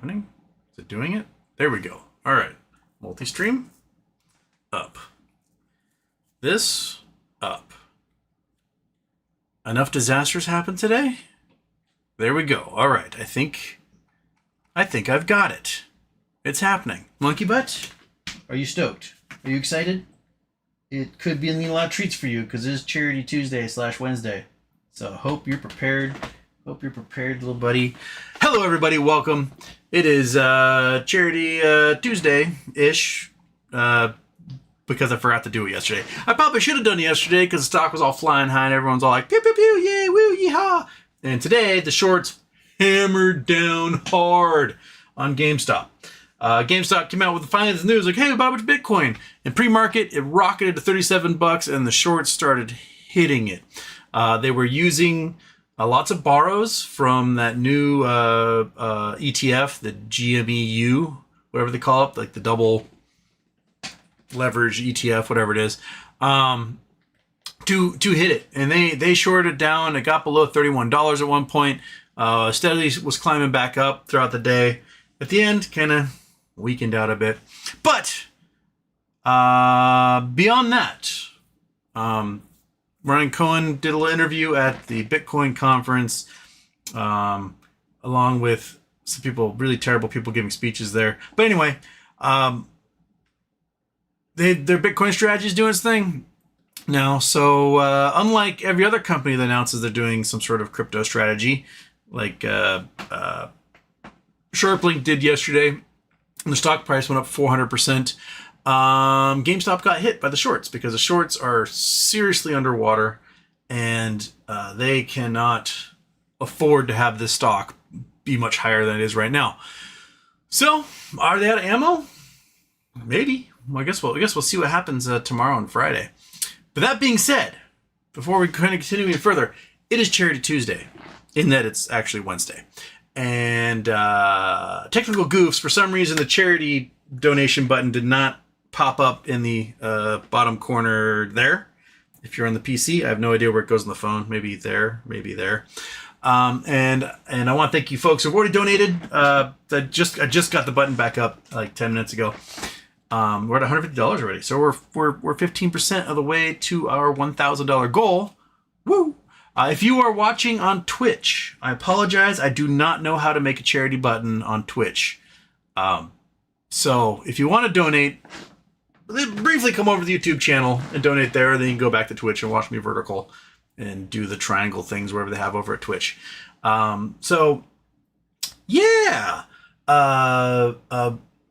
happening? Is it doing it? There we go. All right. Multi-stream. Up. This. Up. Enough disasters happened today? There we go. All right. I think I've got it. It's happening. Monkey butt? Are you stoked? Are you excited? It could be a lot of treats for you because it is Charity Tuesday / Wednesday. So hope you're prepared. Hope you're prepared, little buddy. Hello, everybody. Welcome. It is Charity Tuesday-ish because I forgot to do it yesterday. I probably should have done it yesterday because the stock was all flying high and everyone's all like, pew, pew, pew, yay, woo, yeehaw. And today, the shorts hammered down hard on GameStop. GameStop came out with finally the news like, hey, we bought a bunch of Bitcoin. In pre-market, it rocketed to $37 and the shorts started hitting it. They were using lots of borrows from that new ETF, the GMEU, whatever they call it, like the double leverage ETF, whatever it is, to hit it. And they shorted down. It got below $31 at one point. Steadily was climbing back up throughout the day. At the end, kind of weakened out a bit. But beyond that, Ryan Cohen did a little interview at the Bitcoin conference, along with some people, really terrible people giving speeches there. But anyway, their Bitcoin strategy is doing its thing now. So unlike every other company that announces they're doing some sort of crypto strategy, like Sharplink did yesterday, and the stock price went up 400%. GameStop got hit by the shorts because the shorts are seriously underwater and they cannot afford to have this stock be much higher than it is right now. So, are they out of ammo? Maybe. Well, I guess we'll see what happens tomorrow and Friday. But that being said, before we kind of continue any further, it is Charity Tuesday, in that it's actually Wednesday. And technical goofs, for some reason the charity donation button did not pop up in the bottom corner there. If you're on the PC, I have no idea where it goes on the phone. Maybe there, maybe there. And I want to thank you folks who've already donated. I just got the button back up like 10 minutes ago. We're at $150 already, so we're 15% of the way to our $1,000 goal. Woo! If you are watching on Twitch, I apologize. I do not know how to make a charity button on Twitch. So if you want to donate, briefly come over to the YouTube channel and donate there. Then you can go back to Twitch and watch me vertical and do the triangle things wherever they have over at Twitch. So yeah, I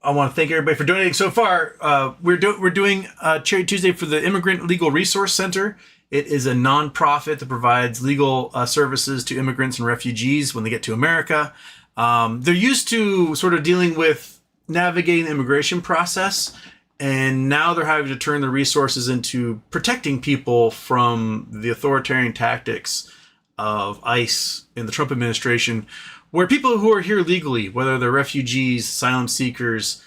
want to thank everybody for donating so far. We're doing Charity Tuesday for the Immigrant Legal Resource Center. It is a nonprofit that provides legal services to immigrants and refugees when they get to America. They're used to sort of dealing with navigating the immigration process, and now they're having to turn the resources into protecting people from the authoritarian tactics of ICE in the Trump administration, where people who are here legally, whether they're refugees, asylum seekers,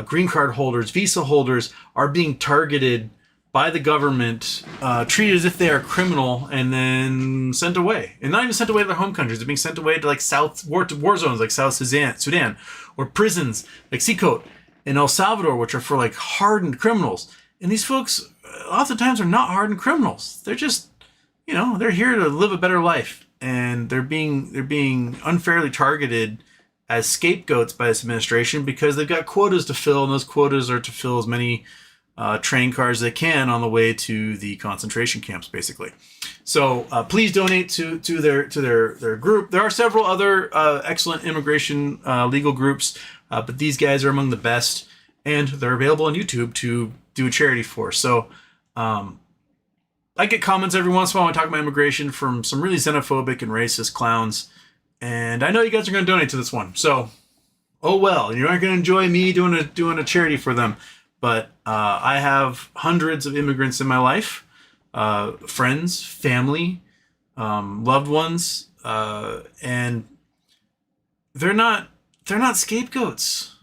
green card holders, visa holders, are being targeted by the government, treated as if they are criminal, and then sent away. And not even sent away to their home countries. They're being sent away to like war zones like South Sudan, or prisons like Seacoat in El Salvador, which are for like hardened criminals. And these folks oftentimes are not hardened criminals. They're just, they're here to live a better life. And they're being unfairly targeted as scapegoats by this administration because they've got quotas to fill, and those quotas are to fill as many train cars they can on the way to the concentration camps, basically. So please donate to their group. There are several other excellent immigration legal groups, but these guys are among the best, and they're available on YouTube to do a charity for. So I get comments every once in a while when I talk about immigration from some really xenophobic and racist clowns, and I know you guys are going to donate to this one. So, oh well, you're not going to enjoy me doing a charity for them. But I have hundreds of immigrants in my life, friends, family, loved ones, and they're not scapegoats.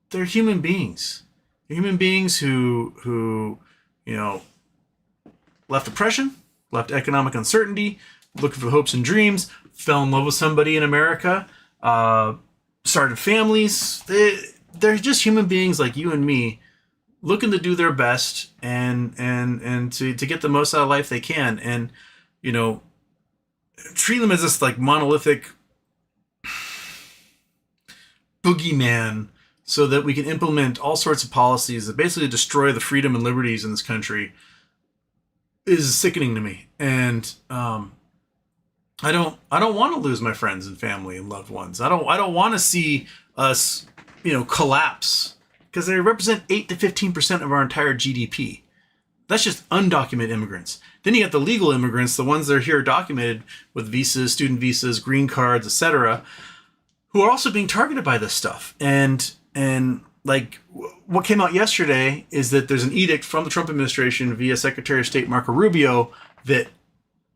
They're human beings. They're human beings who left oppression, left economic uncertainty, looking for hopes and dreams, fell in love with somebody in America, started families. They're just human beings like you and me, looking to do their best and to get the most out of life they can. And, treat them as this like monolithic boogeyman so that we can implement all sorts of policies that basically destroy the freedom and liberties in this country is sickening to me. And I don't want to lose my friends and family and loved ones. I don't want to see us, collapse, because they represent 8 to 15% of our entire GDP. That's just undocumented immigrants. Then you got the legal immigrants, the ones that are here documented with visas, student visas, green cards, etc., who are also being targeted by this stuff. And like what came out yesterday is that there's an edict from the Trump administration via Secretary of State Marco Rubio that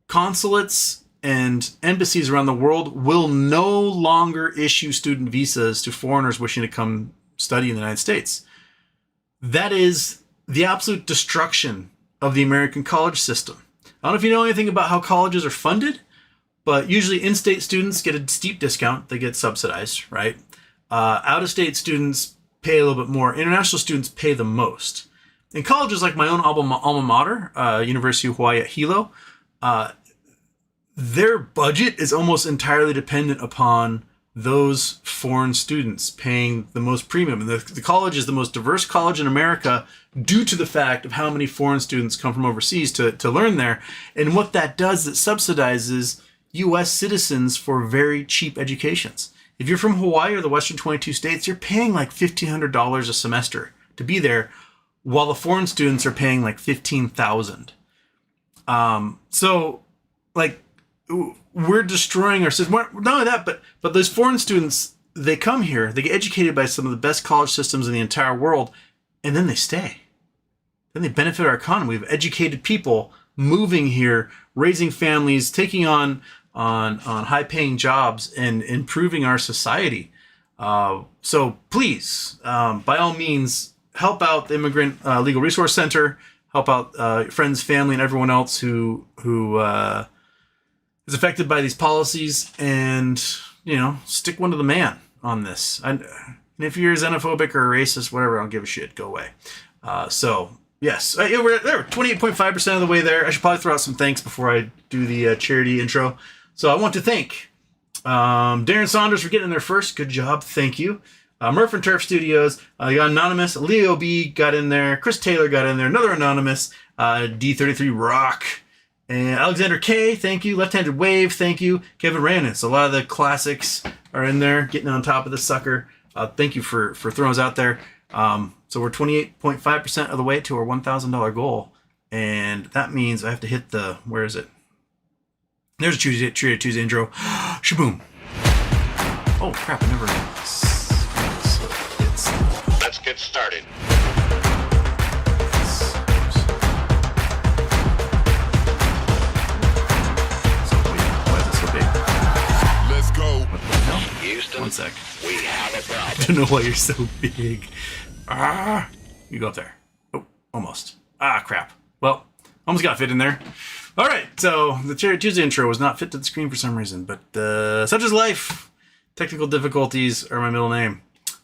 consulates and embassies around the world will no longer issue student visas to foreigners wishing to come study in the United States. That is the absolute destruction of the American college system. I don't know if you know anything about how colleges are funded, but usually in-state students get a steep discount. They get subsidized, right? Out-of-state students pay a little bit more. International students pay the most. In colleges like my own alma mater, University of Hawaii at Hilo, their budget is almost entirely dependent upon those foreign students paying the most premium. And the college is the most diverse college in America due to the fact of how many foreign students come from overseas to learn there. And what that does, it subsidizes U.S. citizens for very cheap educations. If you're from Hawaii or the Western 22 states, you're paying like $1,500 a semester to be there, while the foreign students are paying like $15,000. So, like, we're destroying our system. Not only that, but those foreign students, they come here, they get educated by some of the best college systems in the entire world, and then they stay. Then they benefit our economy. We have educated people moving here, raising families, taking on high-paying jobs, and improving our society. So please, by all means, help out the Immigrant Legal Resource Center. Help out friends, family, and everyone else who is affected by these policies, and stick one to the man on this. And if you're xenophobic or racist, whatever, I don't give a shit. Go away. So yes, we're there. 28.5% of the way there. I should probably throw out some thanks before I do the charity intro. So I want to thank Darren Saunders for getting in there first. Good job. Thank you. Murph and Turf Studios. You got Anonymous. Leo B got in there. Chris Taylor got in there. Another Anonymous. D33 Rock. And Alexander K, thank you. Left-Handed Wave, thank you. Kevin Rannis. A lot of the classics are in there, getting on top of the sucker. Thank you for throwing us out there. So we're 28.5% of the way to our $1,000 goal. And that means I have to hit the, where is it? There's a Tuesday intro. Shaboom. Oh, crap, I never... Let's get started. Houston, one sec. We have a problem. I don't know why you're so big. You go up there. Oh, almost. Crap. Well, almost got fit in there. All right, so the Cherry Tuesday intro was not fit to the screen for some reason, but such is life. Technical difficulties are my middle name.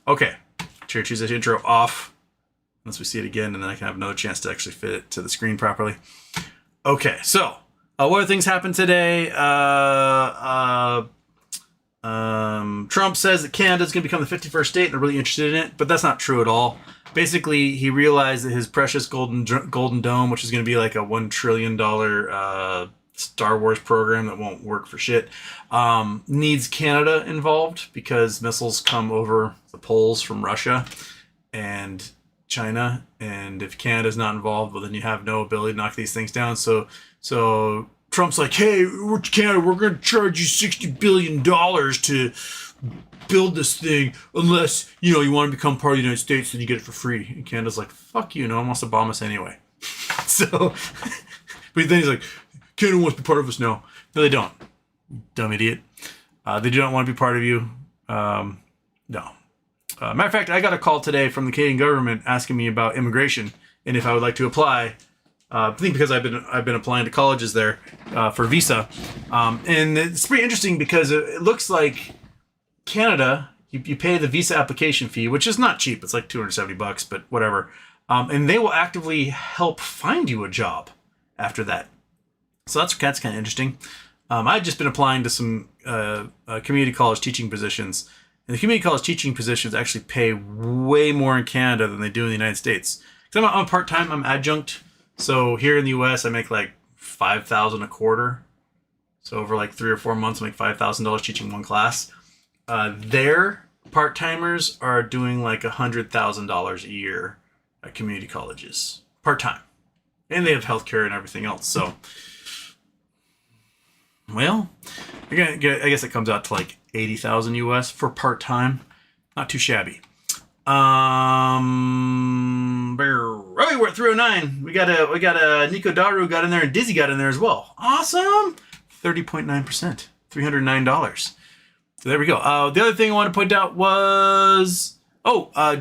Okay, Cherry Tuesday intro off. Once we see it again, and then I can have another chance to actually fit it to the screen properly. Okay, so what other things happened today? Trump says that Canada is going to become the 51st state, and they're really interested in it, but that's not true at all. Basically, he realized that his precious golden dome, which is going to be like a $1 trillion Star Wars program that won't work for shit, needs Canada involved because missiles come over the poles from Russia and China, and if Canada's not involved, well, then you have no ability to knock these things down. So Trump's like, hey, we're Canada, we're going to charge you $60 billion to build this thing unless, you want to become part of the United States, then you get it for free. And Canada's like, fuck you, no one wants to bomb us anyway. So, but then he's like, Canada wants to be part of us now. No, they don't. Dumb idiot. They do not want to be part of you. No. Matter of fact, I got a call today from the Canadian government asking me about immigration and if I would like to apply. I think because I've been applying to colleges there for visa, and it's pretty interesting because it looks like Canada you pay the visa application fee, which is not cheap. It's like $270, but whatever. And they will actively help find you a job after that. So that's kind of interesting. I've just been applying to some community college teaching positions. And the community college teaching positions actually pay way more in Canada than they do in the United States. Because I'm part-time, I'm adjunct. So here in the US, I make like $5,000 a quarter. So over like 3 or 4 months, I make $5,000 teaching one class. Their part-timers are doing like $100,000 a year at community colleges, part-time. And they have healthcare and everything else. So, well, I guess it comes out to like 80,000 US for part-time. Not too shabby. We're at 309. We got a Nico Daru got in there, and Dizzy got in there as well. Awesome. 30.9%. $309. So there we go. The other thing I want to point out was,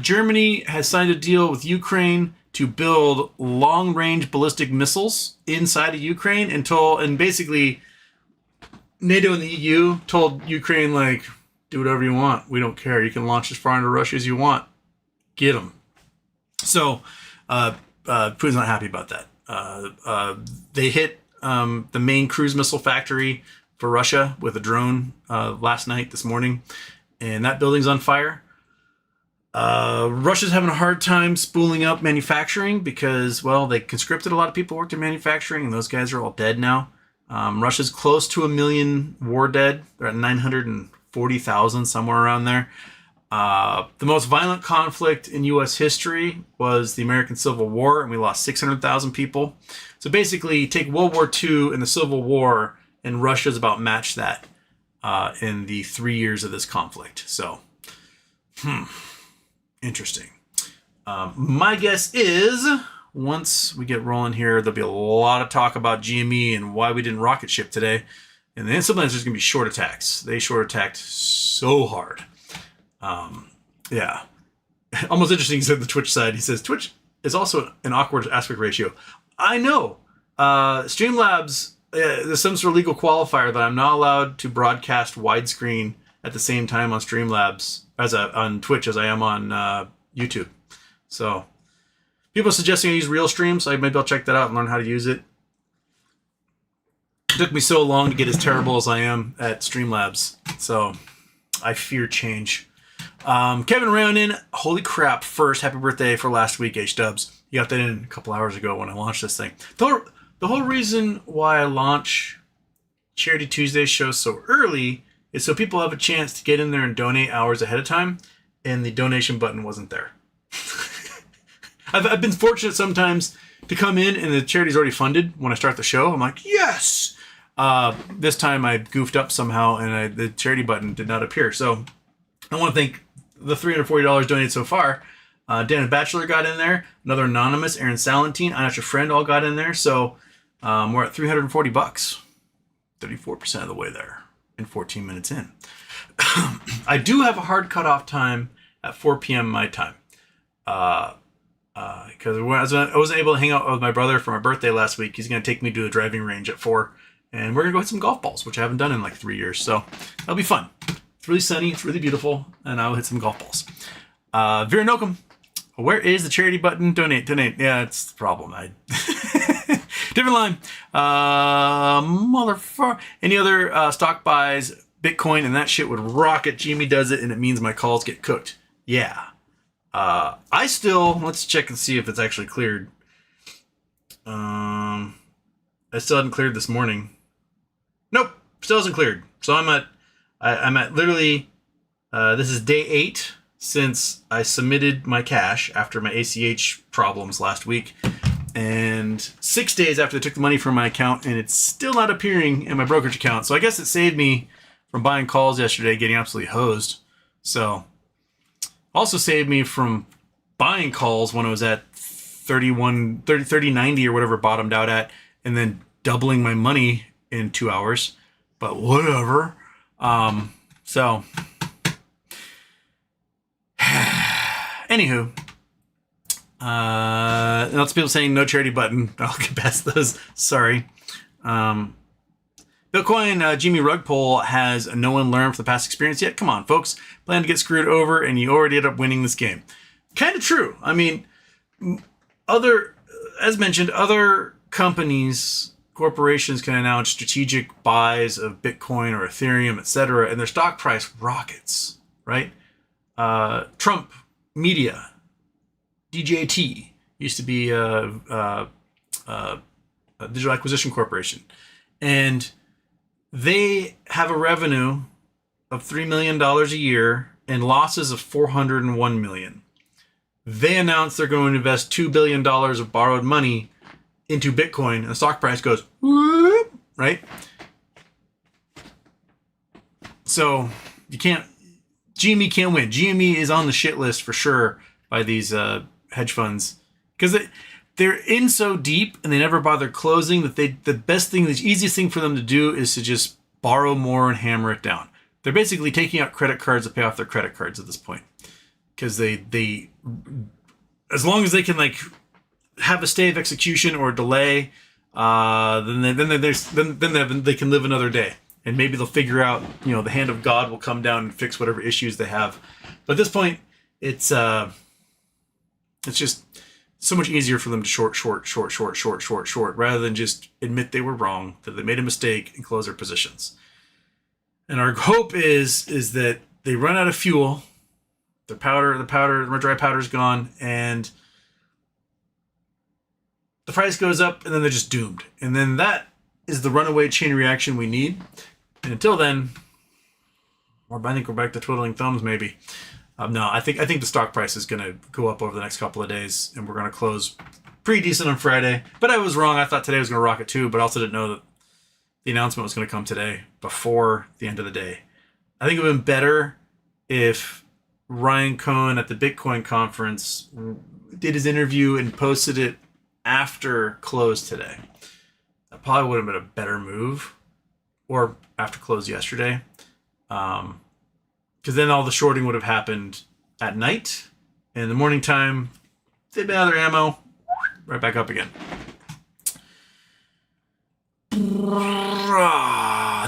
Germany has signed a deal with Ukraine to build long-range ballistic missiles inside of Ukraine and basically NATO and the EU told Ukraine, like, do whatever you want. We don't care. You can launch as far into Russia as you want. Get them. So Putin's not happy about that. They hit the main cruise missile factory for Russia with a drone this morning, and that building's on fire. Russia's having a hard time spooling up manufacturing because, well, they conscripted a lot of people who worked in manufacturing, and those guys are all dead now. Russia's close to 1 million war dead. They're at 940,000, somewhere around there. The most violent conflict in U.S. history was the American Civil War, and we lost 600,000 people. So basically, take World War II and the Civil War, and Russia's about matched that in the 3 years of this conflict. So, interesting. My guess is once we get rolling here, there'll be a lot of talk about GME and why we didn't rocket ship today. And then sometimes there's going to be short attacks. They short attacked so hard. Yeah. Almost interesting, he said the Twitch side. He says, Twitch is also an awkward aspect ratio. I know. Streamlabs, there's some sort of legal qualifier that I'm not allowed to broadcast widescreen at the same time on Streamlabs on Twitch as I am on YouTube. So people are suggesting I use Realstream, so maybe I'll check that out and learn how to use it. It took me so long to get as terrible as I am at Streamlabs, so I fear change. Kevin Ronan, holy crap, first, happy birthday for last week, H-Dubs. You got that in a couple hours ago when I launched this thing. The whole reason why I launch Charity Tuesday shows so early is so people have a chance to get in there and donate hours ahead of time, and the donation button wasn't there. I've been fortunate sometimes to come in and the charity's already funded when I start the show. I'm like, yes! This time I goofed up somehow and the charity button did not appear. So I want to thank the $340 donated so far. Dan Bachelor got in there. Another anonymous, Aaron Salentine, I'm Not Your Friend, all got in there. So we're at $340. 34% of the way there and 14 minutes in. I do have a hard cutoff time at 4 p.m. my time. Because I wasn't able to hang out with my brother for my birthday last week. He's going to take me to a driving range at 4. And we're going to go hit some golf balls, which I haven't done in like 3 years. So that'll be fun. It's really sunny. It's really beautiful. And I'll hit some golf balls. Vera Nokum, where is the charity button? Donate. Yeah, it's the problem. Different line. Motherfucker. Any other stock buys, Bitcoin, and that shit would rocket. Jimmy does it, and it means my calls get cooked. Yeah. Let's check and see if it's actually cleared. I still hadn't cleared this morning. Nope, still hasn't cleared. So I'm at literally, this is day 8 since I submitted my cash after my ACH problems last week. And 6 days after they took the money from my account, and it's still not appearing in my brokerage account. So I guess it saved me from buying calls yesterday, getting absolutely hosed. So also saved me from buying calls when I was at 30.90 or whatever it bottomed out at, and then doubling my money in 2 hours. But whatever. So anywho, lots of people saying no charity button. I'll get past those. Sorry. Bitcoin, Jimmy Rug Poll has no one learned from the past experience yet. Come on, folks. Plan to get screwed over and you already ended up winning this game. Kind of true. I mean, as mentioned, other companies, corporations can announce strategic buys of Bitcoin or Ethereum, etc., and their stock price rockets, right? Trump Media, DJT, used to be a Digital Acquisition Corporation. And they have a revenue of $3 million a year and losses of $401 million. They announced they're going to invest $2 billion of borrowed money into Bitcoin, and the stock price goes, whoop, right? So GME can't win. GME is on the shit list for sure by these hedge funds because they're in so deep and they never bother closing that the easiest thing for them to do is to just borrow more and hammer it down. They're basically taking out credit cards to pay off their credit cards at this point because they as long as they can like have a stay of execution or delay, then they can live another day and maybe they'll figure out, the hand of God will come down and fix whatever issues they have. But at this point, it's just so much easier for them to short, rather than just admit they were wrong, that they made a mistake and close their positions. And our hope is that they run out of fuel, the dry powder's gone, and the price goes up, and then they're just doomed. And then that is the runaway chain reaction we need. And until then, I think we're back to twiddling thumbs, maybe. No, I think the stock price is going to go up over the next couple of days, and we're going to close pretty decent on Friday. But I was wrong. I thought today was going to rocket too, but I also didn't know that the announcement was going to come today before the end of the day. I think it would have been better if Ryan Cohen at the Bitcoin conference did his interview and posted it after close today. That probably would have been a better move, or after close yesterday. Because then all the shorting would have happened at night. And in the morning time, they'd been out of their ammo, right back up again.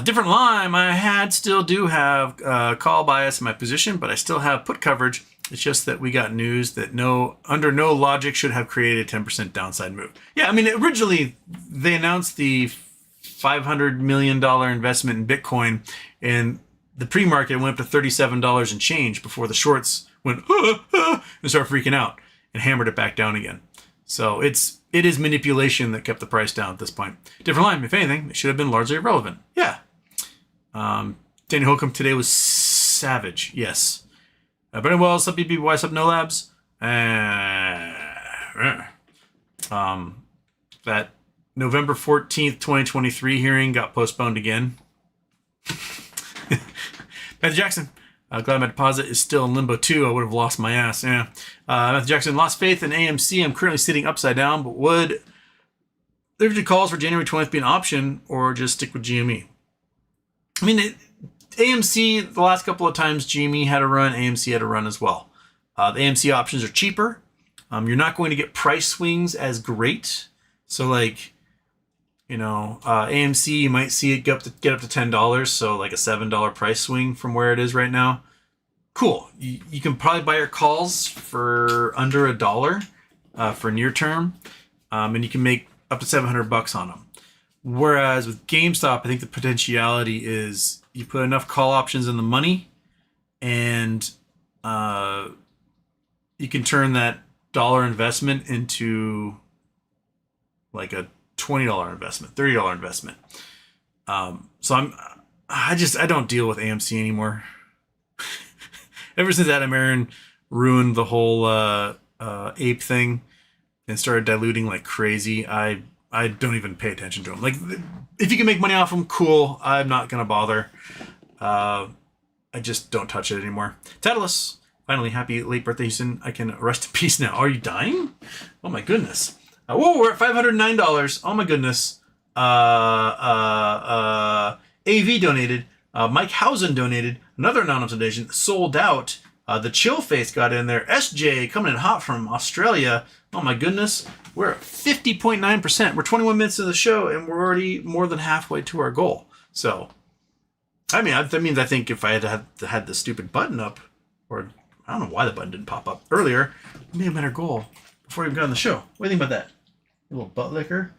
Different lime. I still do have call bias in my position, but I still have put coverage. It's just that we got news that under no logic should have created a 10% downside move. Yeah, I mean, originally they announced the $500 million investment in Bitcoin, and the pre-market went up to $37 and change before the shorts went and started freaking out and hammered it back down again. So it is manipulation that kept the price down at this point. Different line, if anything, it should have been largely irrelevant. Yeah. Danny Holcomb today was savage. Yes. Brennan Wells, sub BBY, sub No Labs. That November 14th, 2023 hearing got postponed again. Matthew Jackson, glad my deposit is still in limbo too. I would have lost my ass. Yeah. Matthew Jackson, lost faith in AMC. I'm currently sitting upside down, but would liquidity calls for January 20th be an option or just stick with GME? I mean, AMC, the last couple of times GME had a run, AMC had a run as well. The AMC options are cheaper. You're not going to get price swings as great. So like, AMC, you might see it get up to $10, so like a $7 price swing from where it is right now. Cool. You can probably buy your calls for under $1 for near term, and you can make up to $700 on them. Whereas with GameStop, I think the potentiality is you put enough call options in the money, and you can turn that dollar investment into like a $20 investment, $30 investment. So I don't deal with AMC anymore. Ever since Adam Aaron ruined the whole ape thing and started diluting like crazy, I don't even pay attention to them. Like, if you can make money off them, cool. I'm not gonna bother. I just don't touch it anymore. Tadalus, finally, happy late birthday, Houston. I can rest in peace now. Are you dying? Oh my goodness. Whoa, we're at $509. Oh my goodness. AV donated. Mike Housen donated. Another anonymous donation. Sold out. The Chill Face got in there. SJ coming in hot from Australia. Oh my goodness. We're at 50.9%. We're 21 minutes into the show and we're already more than halfway to our goal. So, I mean, that means I think if I had the stupid button up, or I don't know why the button didn't pop up earlier, it may have been our goal before we even got on the show. What do you think about that? A little butt licker?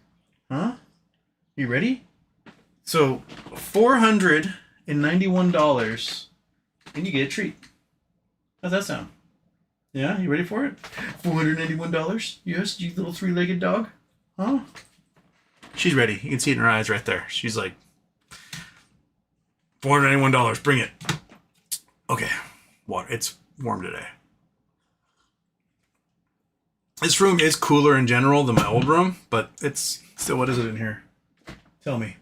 Huh? You ready? So, $491, and you get a treat. How's that sound? Yeah, you ready for it? $491? Yes, you little three-legged dog? Huh? She's ready. You can see it in her eyes right there. She's like, $491, bring it. Okay, water. It's warm today. This room is cooler in general than my old room, but it's still, what is it in here? Tell me.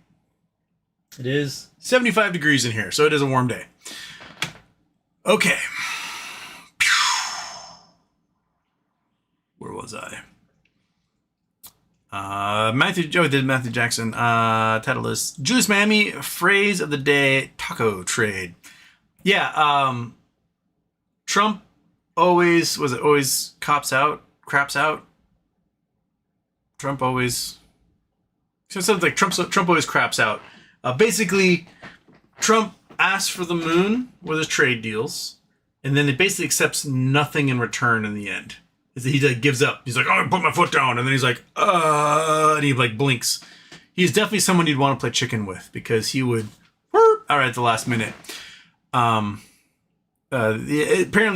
It is 75 degrees in here, so it is a warm day. Okay. Where was I? Matthew Jackson, Titleist. Julius Miami, phrase of the day, taco trade. Yeah, Trump always craps out? Trump always... So something like Trump always craps out. Basically, Trump asks for the moon with his trade deals, and then it basically accepts nothing in return in the end. He like gives up. He's like, oh, I put my foot down, and then he's like, and he like blinks. He's definitely someone you'd want to play chicken with because he would, all right, at the last minute. Apparently,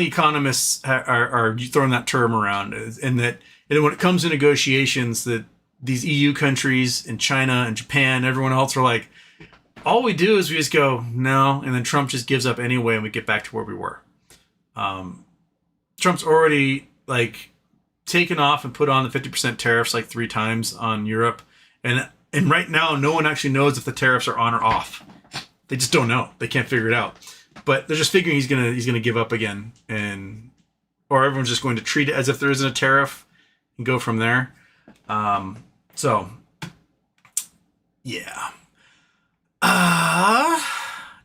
economists are throwing that term around, and that when it comes to negotiations, that these EU countries and China and Japan, everyone else are like, all we do is we just go no, and then Trump just gives up anyway, and we get back to where we were. Trump's already like taken off and put on the 50% tariffs like 3 times on Europe, and right now no one actually knows if the tariffs are on or off. They just don't know. They can't figure it out. But they're just figuring he's gonna give up again, or everyone's just going to treat it as if there isn't a tariff and go from there. So yeah.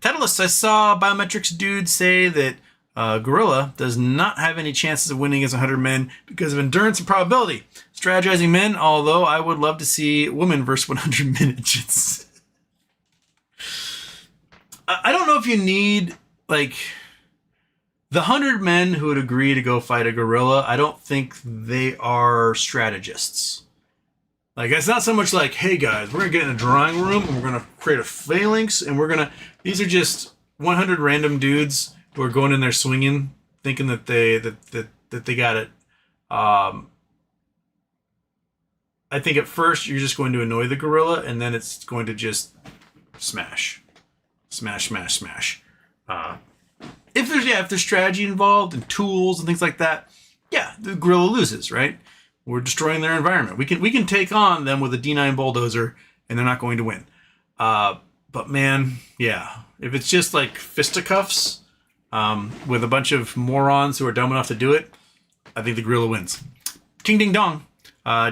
Titleist, I saw biometrics dude say that Gorilla does not have any chances of winning as 100 men because of endurance and probability. Strategizing men, although I would love to see women versus 100 midgets. I don't know if you need, like, the 100 men who would agree to go fight a gorilla. I don't think they are strategists. Like, it's not so much like, hey guys, we're going to get in a drawing room and we're going to create a phalanx and these are just 100 random dudes who are going in there swinging, thinking that they got it. I think at first you're just going to annoy the gorilla, and then it's going to just smash. If there's strategy involved and tools and things like that, yeah, the gorilla loses, right? We're destroying their environment. We can take on them with a D9 bulldozer, and they're not going to win. But man, yeah, if it's just like fisticuffs with a bunch of morons who are dumb enough to do it, I think the gorilla wins. Ting ding dong.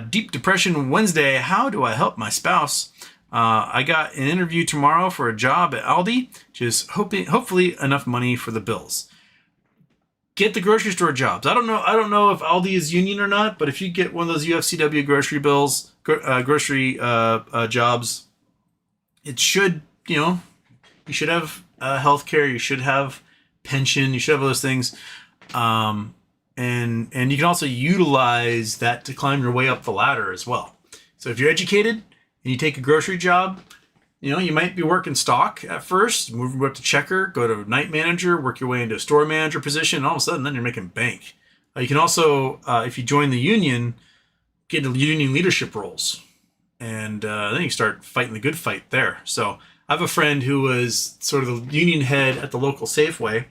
Deep Depression Wednesday. How do I help my spouse? I got an interview tomorrow for a job at Aldi. Just hopefully enough money for the bills. Get the grocery store jobs. I don't know if Aldi is union or not, but if you get one of those UFCW grocery jobs, it should, you should have healthcare, you should have pension, you should have all those things. And you can also utilize that to climb your way up the ladder as well. So if you're educated and you take a grocery job, you might be working stock at first, move up to checker, go to night manager, work your way into a store manager position, and all of a sudden then you're making bank. You can also, if you join the union, get into union leadership roles. And then you start fighting the good fight there. So I have a friend who was sort of the union head at the local Safeway.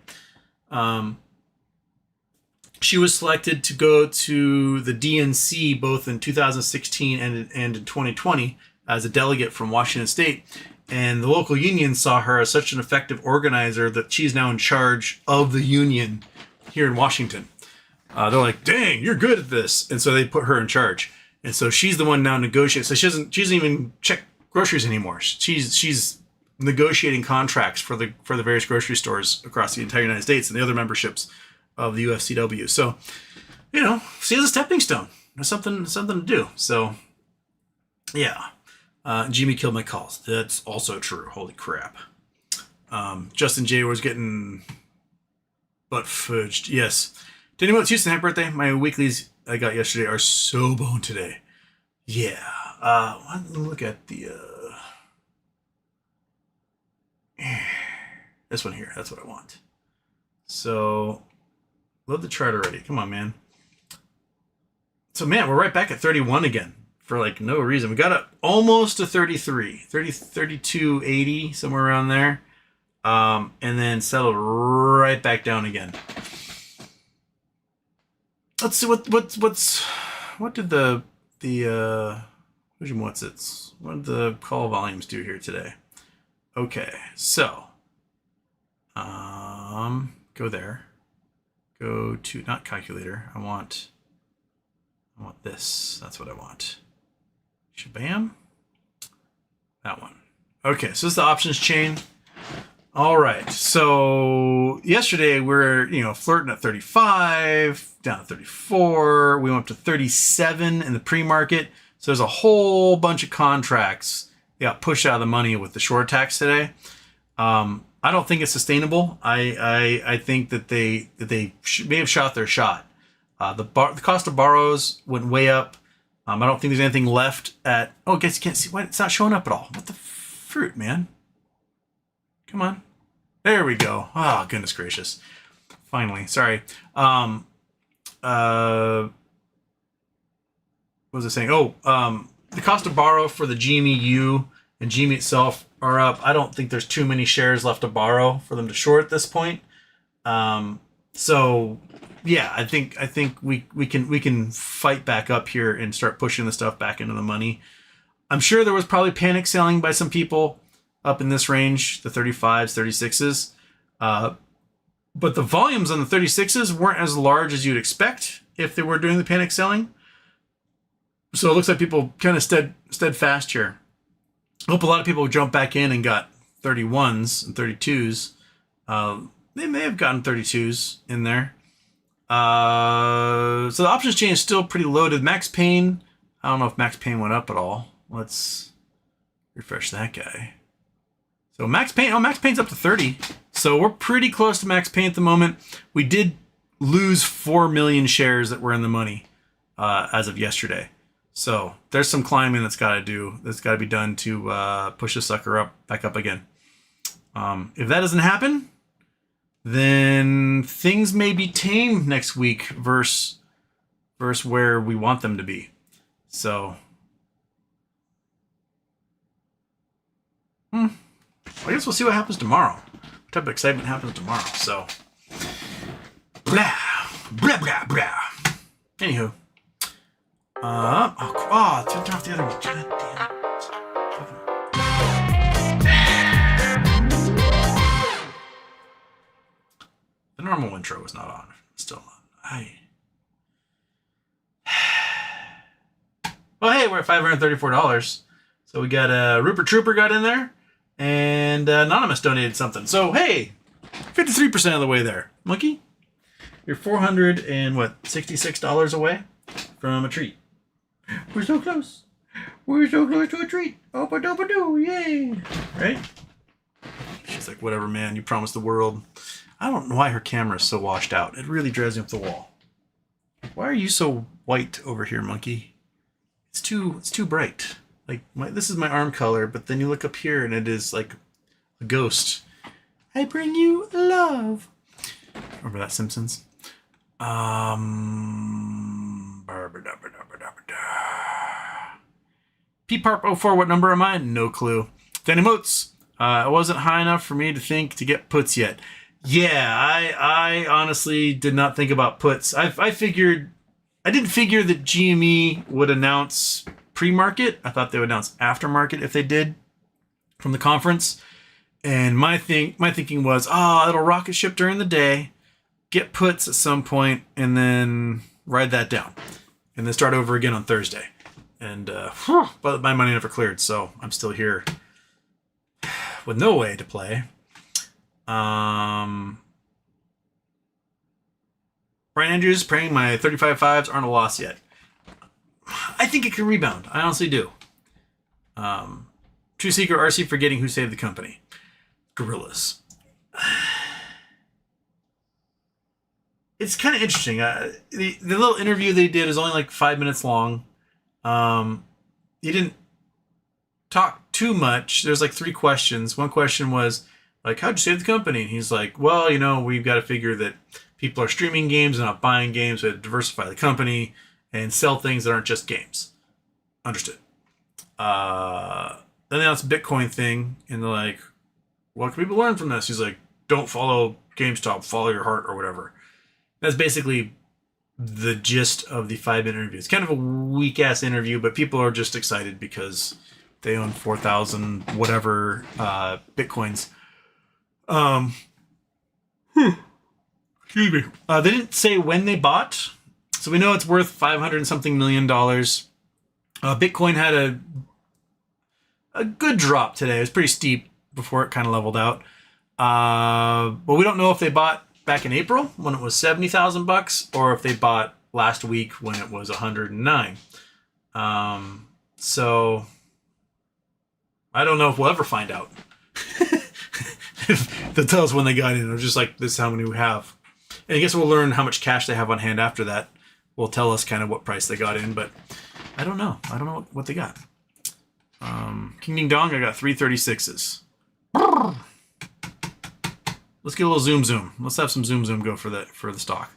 She was selected to go to the DNC both in 2016 and in 2020 as a delegate from Washington State. And the local union saw her as such an effective organizer that she's now in charge of the union here in Washington. They're like, dang, you're good at this. And so they put her in charge. And so she's the one now negotiating. So she doesn't even check groceries anymore. She's negotiating contracts for the various grocery stores across the entire United States and the other memberships of the UFCW. So, see it as a stepping stone. There's something to do. So, yeah. Jimmy killed my calls. That's also true. Holy crap. Justin J was getting butt fudged. Yes. Danny Motes, Houston, happy birthday. My weeklies I got yesterday are so boned today. Yeah. Let me look at the this one here. That's what I want. So love the chart already. Come on, man. So man, we're right back at 31 again for like no reason. We got up almost to 33, 32.80, somewhere around there. And then settled right back down again. Let's see what did the what did the call volumes do here today? Okay, so go there. Go to not calculator. I want this. That's what I want. Shabam. That one. Okay, so this is the options chain. All right. So yesterday we're, flirting at 35, down to 34. We went up to 37 in the pre-market. So there's a whole bunch of contracts that got pushed out of the money with the short attacks today. I don't think it's sustainable. I think that they may have shot their shot. The cost of borrows went way up. I don't think there's anything left at. Oh, I guess you can't see why it's not showing up at all. What the fruit, man? Come on. There we go. Oh, goodness gracious. Finally. Sorry. What was I saying? Oh, the cost of borrow for the GMEU and GME itself are up. I don't think there's too many shares left to borrow for them to short at this point. So yeah, I think we can fight back up here and start pushing the stuff back into the money. I'm sure there was probably panic selling by some people up in this range, the 35s, 36s. But the volumes on the 36s weren't as large as you'd expect if they were doing the panic selling. So it looks like people kind of steadfast here. I hope a lot of people jump back in and got 31s and 32s. They may have gotten 32s in there. So the options chain is still pretty loaded. Max Payne, I don't know if Max Payne went up at all. Let's refresh that guy. So Max Payne's up to 30. So we're pretty close to Max Payne at the moment. We did lose 4 million shares that were in the money as of yesterday. So there's some climbing that's got to be done to push the sucker back up again. If that doesn't happen, then things may be tame next week versus where we want them to be. So I guess we'll see what happens tomorrow. What type of excitement happens tomorrow? So blah blah blah blah. Anywho. Turn off the other one. God damn. The normal intro was not on. It's still on. Well, hey, we're at $534. So we got Rupert Trooper got in there, and Anonymous donated something. So hey, 53% of the way there, monkey. You're $466 away from a treat. We're so close. We're so close to a treat. Opa-dopa-doo, yay. Right? She's like, whatever, man. You promised the world. I don't know why her camera is so washed out. It really drives me up the wall. Why are you so white over here, monkey? It's too bright. Like, this is my arm color, but then you look up here and it is like a ghost. I bring you love. Remember that, Simpsons? PPARP04, what number am I? No clue. Danny Motes, it wasn't high enough for me to think to get puts yet. Yeah, I honestly did not think about puts. I didn't figure that GME would announce pre-market. I thought they would announce aftermarket if they did from the conference. And my thinking was, it'll rocket ship during the day, get puts at some point, and then ride that down. And then start over again on Thursday. And but my money never cleared, so I'm still here with no way to play. Brian Andrews praying my 35.5s aren't a loss yet. I think it can rebound. I honestly do. True Seeker RC forgetting who saved the company. Gorillas. It's kind of interesting. The little interview they did is only like 5 minutes long. He didn't talk too much. There's like 3 questions. One question was like, how'd you save the company? And he's like, well, we've got to figure that people are streaming games and not buying games. We have to diversify the company and sell things that aren't just games. Understood. Then they announced a Bitcoin thing, and they're like, what can people learn from this? He's like, don't follow GameStop, follow your heart or whatever. That's basically the gist of the 5-minute interview. It's kind of a weak-ass interview, but people are just excited because they own 4,000 whatever Bitcoins. Excuse me. They didn't say when they bought, so we know it's worth $500 and something million. Bitcoin had a good drop today. It was pretty steep before it kind of leveled out. But we don't know if they bought back in April when it was $70,000 or if they bought last week when it was 109. So I don't know if we'll ever find out. They'll tell us when they got in. They're just like, this is how many we have. And I guess we'll learn how much cash they have on hand after that. Will tell us kind of what price they got in, but I don't know. I don't know what they got. King Ding Dong, I got 336s. Let's get a little zoom. Let's have some zoom go for the stock.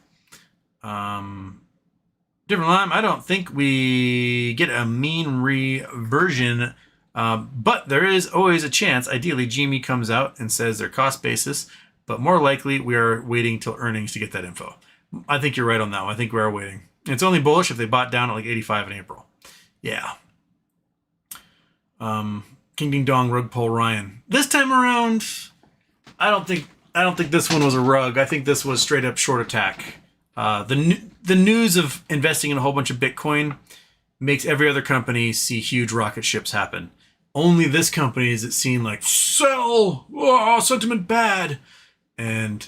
Different lime. I don't think we get a mean reversion, but there is always a chance. Ideally, GME comes out and says their cost basis, but more likely we are waiting till earnings to get that info. I think you're right on that one. I think we are waiting. It's only bullish if they bought down at like 85 in April. Yeah. King Ding Dong, Rug Pull Ryan. This time around, I don't think this one was a rug. I think this was straight up short attack. The news of investing in a whole bunch of Bitcoin makes every other company see huge rocket ships happen. Only this company is it seen like sell, sentiment bad, and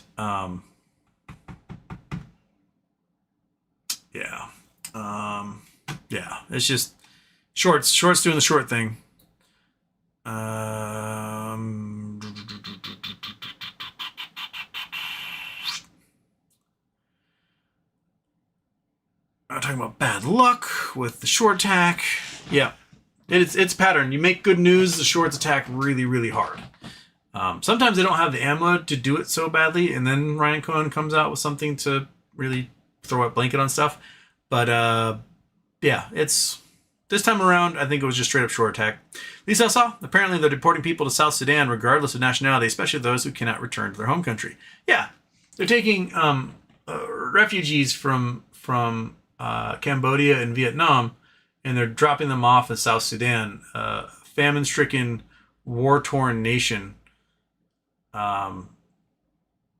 it's just shorts doing the short thing. I'm talking about bad luck with the short attack. Yeah, it's pattern. You make good news, the shorts attack really, really hard. Sometimes they don't have the ammo to do it so badly, and then Ryan Cohen comes out with something to really throw a blanket on stuff. But it's this time around, I think it was just straight up short attack. Lisa saw, apparently they're deporting people to South Sudan regardless of nationality, especially those who cannot return to their home country. Yeah, they're taking refugees from Cambodia and Vietnam, and they're dropping them off in South Sudan, famine-stricken, war-torn nation.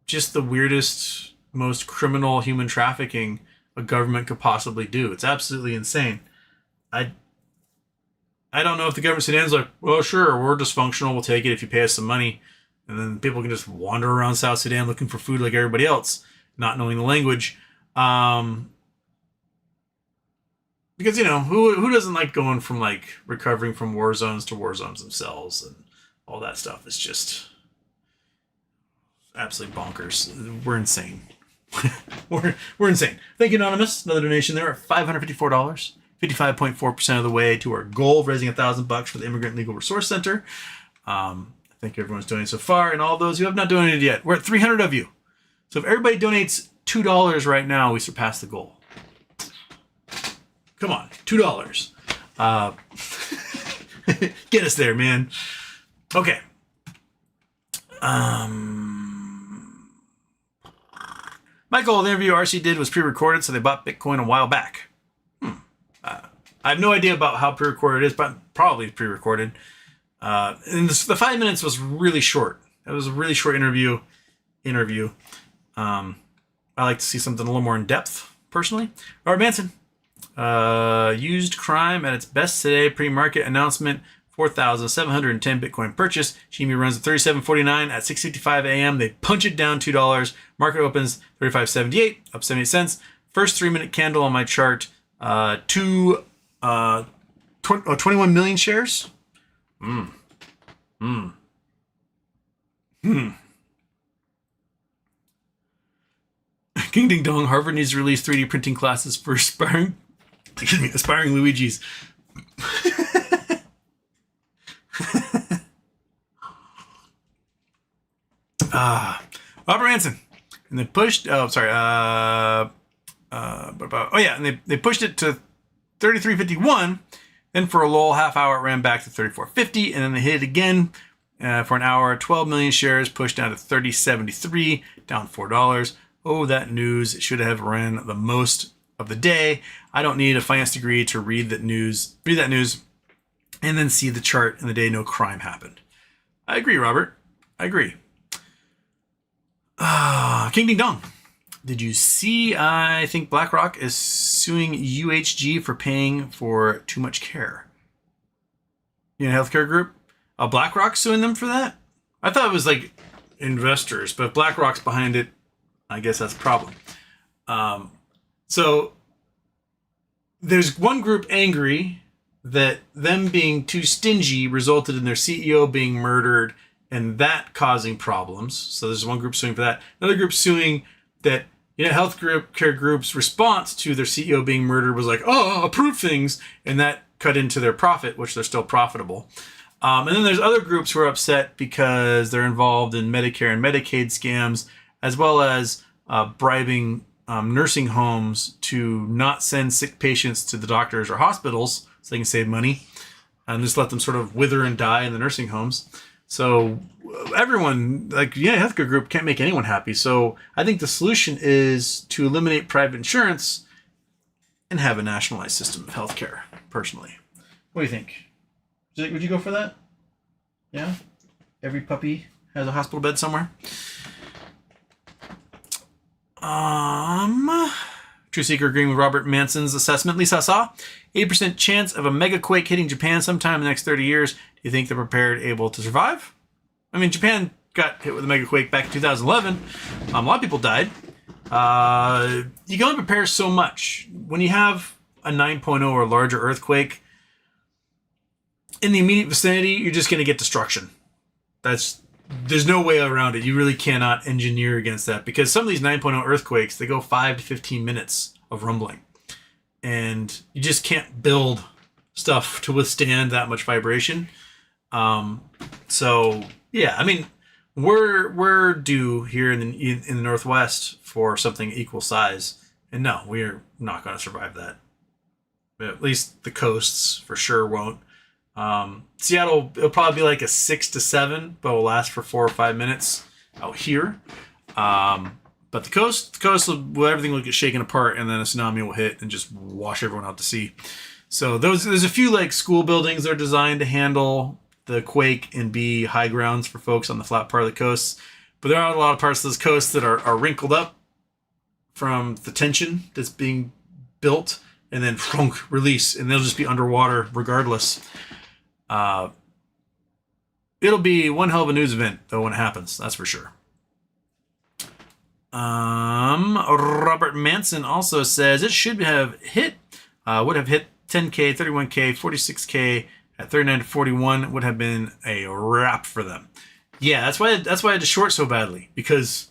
Just the weirdest, most criminal human trafficking a government could possibly do. It's absolutely insane. I don't know if the government of Sudan's like, well, sure, we're dysfunctional, we'll take it if you pay us some money. And then people can just wander around South Sudan looking for food like everybody else, not knowing the language. Because, who doesn't like going from like recovering from war zones to war zones themselves and all that stuff? It's just absolutely bonkers. We're insane. we're insane. Thank you, Anonymous. Another donation there at $554. 55.4% of the way to our goal of raising $1,000 for the Immigrant Legal Resource Center. Thank you, everyone's donating so far, and all those who have not donated yet. We're at 300 of you. So if everybody donates $2 right now, we surpass the goal. Come on, $2. Get us there, man. Okay. Michael, the interview RC did was pre-recorded, so they bought Bitcoin a while back. I have no idea about how pre-recorded it is, but probably pre-recorded. And the 5 minutes was really short. It was a really short interview. I like to see something a little more in depth, personally. Robert Manson. Used crime at its best today. Pre-market announcement. 4,710 Bitcoin purchase. Shimi runs at 37.49 at 6:55 a.m. They punch it down $2. Market opens 35.78, up 78 cents. First 3-minute candle on my chart. 21 million shares King Ding Dong, Harvard needs to release 3D printing classes for aspiring Luigi's. Robert Manson. And they pushed, and they pushed it to 33.51. Then for a lull, half hour, it ran back to 34.50. And then they hit it again for an hour. 12 million shares pushed down to 30.73, down $4. Oh, that news should have ran the most of the day. I don't need a finance degree to read that news, and then see the chart in the day no crime happened. I agree, Robert. I agree. King Ding Dong. Did you see, I think BlackRock is suing UHG for paying for too much care. Healthcare group? BlackRock's suing them for that? I thought it was like investors, but BlackRock's behind it. I guess that's a problem. So there's one group angry that them being too stingy resulted in their CEO being murdered and that causing problems. So there's one group suing for that. Another group suing that care group's response to their CEO being murdered was like, approve things, and that cut into their profit, which they're still profitable. And then there's other groups who are upset because they're involved in Medicare and Medicaid scams, as well as bribing nursing homes to not send sick patients to the doctors or hospitals so they can save money and just let them sort of wither and die in the nursing homes. So everyone, healthcare group can't make anyone happy. So I think the solution is to eliminate private insurance and have a nationalized system of healthcare, personally. What do you think? Would you go for that? Yeah? Every puppy has a hospital bed somewhere? Truth Seeker agreeing with Robert Manson's assessment. Lisa saw 80% chance of a mega quake hitting Japan sometime in the next 30 years. Do you think they're prepared, able to survive? I mean, Japan got hit with a mega quake back in 2011. A lot of people died. You can only prepare so much. When you have a 9.0 or larger earthquake, in the immediate vicinity, you're just going to get destruction. There's no way around it. You really cannot engineer against that, because some of these 9.0 earthquakes, they go 5 to 15 minutes of rumbling. And you just can't build stuff to withstand that much vibration. So yeah, I mean, we're due here in the Northwest for something equal size. And no, we're not going to survive that. At least the coasts for sure won't. Seattle, it'll probably be like a 6 to 7, but will last for 4 or 5 minutes out here. But the coast, everything will get shaken apart, and then a tsunami will hit and just wash everyone out to sea. So there's a few like school buildings that are designed to handle the quake and be high grounds for folks on the flat part of the coast. But there are a lot of parts of this coast that are wrinkled up from the tension that's being built, and then release, and they'll just be underwater regardless. It'll be one hell of a news event though when it happens, that's for sure. Robert Manson also says it should have hit, would have hit 10K, 31K, 46K at 39 to 41 would have been a wrap for them. Yeah, that's why I had to short so badly, because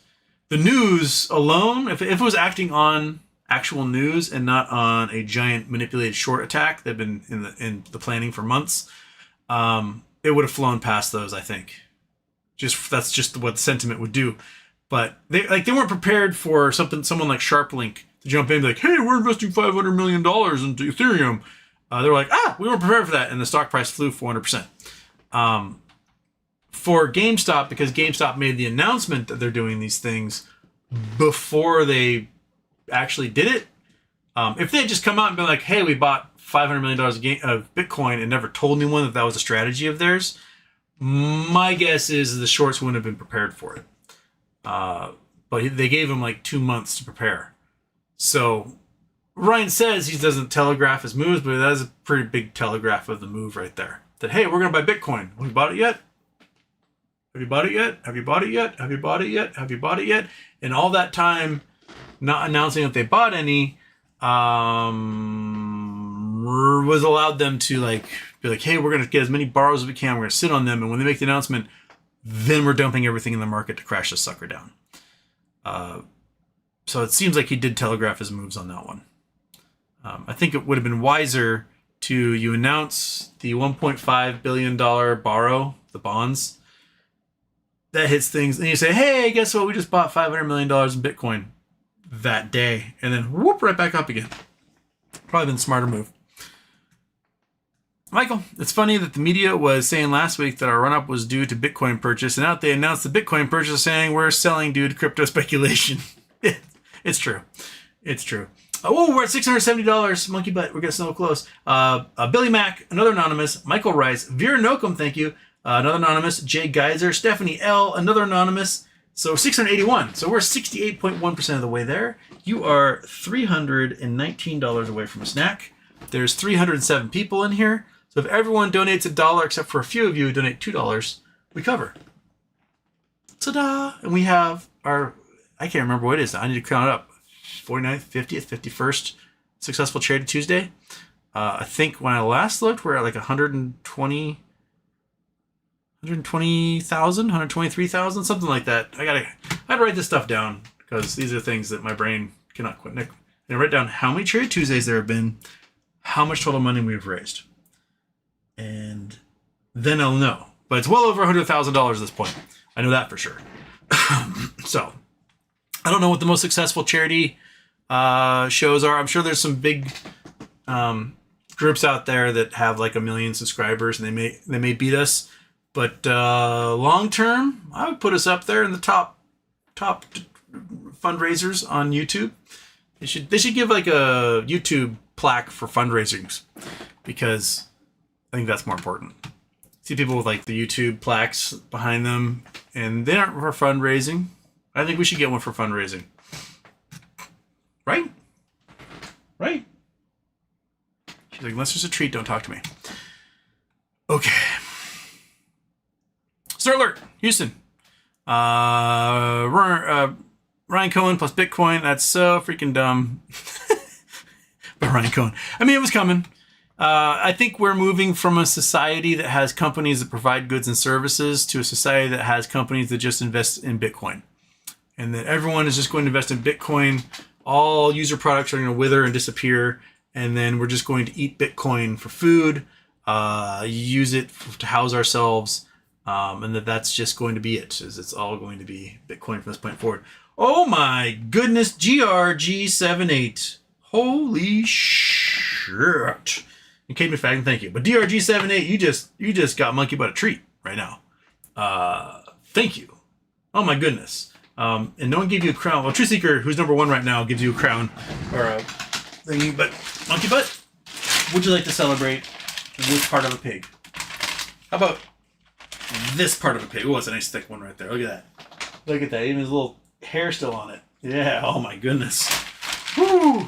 the news alone, if it was acting on actual news and not on a giant manipulated short attack that had been in the planning for months, it would have flown past those, I think. That's just what the sentiment would do. But they weren't prepared for someone like SharpLink to jump in and be like, hey, we're investing $500 million into Ethereum. They're like, we weren't prepared for that, and the stock price flew 400%. For GameStop, because GameStop made the announcement that they're doing these things before they actually did it. If they had just come out and been like, hey, we bought $500 million of Bitcoin and never told anyone that was a strategy of theirs, my guess is the shorts wouldn't have been prepared for it. But they gave him like 2 months to prepare. So Ryan says he doesn't telegraph his moves, but that is a pretty big telegraph of the move right there. That, hey, we're going to buy Bitcoin. Have you bought it yet? Have you bought it yet? Have you bought it yet? Have you bought it yet? Have you bought it yet? And all that time, not announcing that they bought any, was allowed them to like be like, hey, we're going to get as many borrows as we can. We're going to sit on them. And when they make the announcement, then we're dumping everything in the market to crash this sucker down. So it seems like he did telegraph his moves on that one. I think it would have been wiser to you announce the $1.5 billion borrow, the bonds. That hits things. And you say, hey, guess what? We just bought $500 million in Bitcoin that day. And then whoop, right back up again. Probably been a smarter move. Michael, it's funny that the media was saying last week that our run-up was due to Bitcoin purchase, and out they announced the Bitcoin purchase saying we're selling due to crypto speculation. It's true. It's true. Oh, we're at $670. Monkey butt. We're getting so close. Billy Mack, another anonymous. Michael Rice. Vera Nokum, thank you. Another anonymous. Jay Geyser. Stephanie L, another anonymous. So 681. So we're 68.1% of the way there. You are $319 away from a snack. There's 307 people in here. So if everyone donates $1, except for a few of you who donate $2, we cover. Ta-da! And we have our, I can't remember what it is. I need to count it up. 49th, 50th, 51st Successful Charity Tuesday. I think when I last looked, we're at like 120,000, 123,000, something like that. I gotta write this stuff down because these are things that my brain cannot quit. And I write down how many Charity Tuesdays there have been, how much total money we've raised. And then I'll know. But it's well over $100,000 at this point. I know that for sure. So, I don't know what the most successful charity shows are. I'm sure there's some big groups out there that have like 1 million subscribers, and they may beat us. But long term, I would put us up there in the top fundraisers on YouTube. They should give like a YouTube plaque for fundraisings, because I think that's more important. See people with like the YouTube plaques behind them, and they aren't for fundraising. I think we should get one for fundraising. Right? Right? She's like, unless there's a treat, don't talk to me. Okay. Start alert, Houston. Ryan Cohen plus Bitcoin. That's so freaking dumb. But Ryan Cohen. I mean, it was coming. I think we're moving from a society that has companies that provide goods and services to a society that has companies that just invest in Bitcoin. And that everyone is just going to invest in Bitcoin. All user products are going to wither and disappear. And then we're just going to eat Bitcoin for food, use it to house ourselves. And that's just going to be it. It's all going to be Bitcoin from this point forward. Oh my goodness, GRG78. Holy shit. And Kate McFadden, thank you. But DRG78, you just got monkey butt a treat right now. Thank you. Oh my goodness. And no one gave you a crown. Well, True Seeker, who's number 1 right now, gives you a crown or a thingy. But monkey butt, would you like to celebrate which part of a pig? How about this part of a pig? Oh, it's a nice thick one right there. Look at that. Look at that. Even his little hair still on it. Yeah. Oh my goodness. Woo!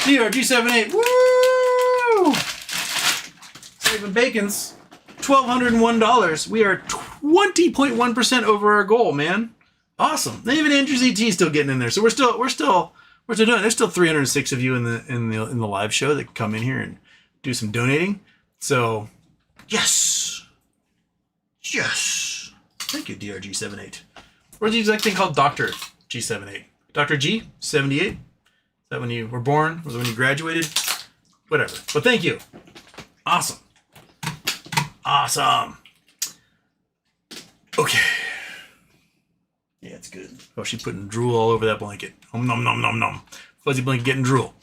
DRG78. Woo! Saving bacons. $1,201. We are 20.1% over our goal, man. Awesome. And even Andrew ZT is still getting in there. So we're still doing it. There's still 306 of you in the live show that can come in here and do some donating. So yes. Yes. Thank you, DRG78. Or the exact thing called Dr. G78. Dr. G, 78. Is that when you were born? Was it when you graduated? Whatever. But thank you. Awesome. Awesome. Okay. Yeah, it's good. Oh, she's putting drool all over that blanket. Nom nom nom nom nom. Fuzzy blanket getting drool.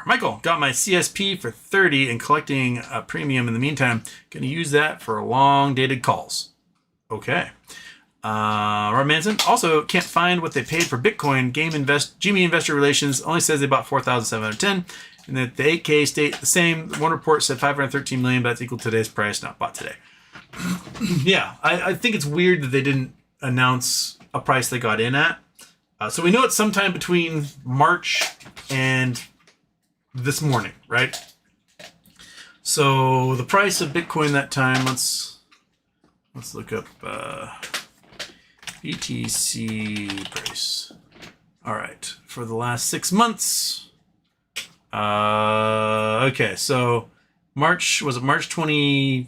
Michael, got my CSP for 30 and collecting a premium in the meantime. Gonna use that for long dated calls. Okay. Rob Manson also can't find what they paid for Bitcoin. Jimmy Investor Relations only says they bought 4,710, and that the 8K state the same. One report said 513 million, but that's equal to today's price, not bought today. Yeah, I think it's weird that they didn't announce a price they got in at. So we know it's sometime between March and this morning, right? So the price of Bitcoin that time, let's look up BTC price. All right, for the last 6 months. Okay, so March 23rd,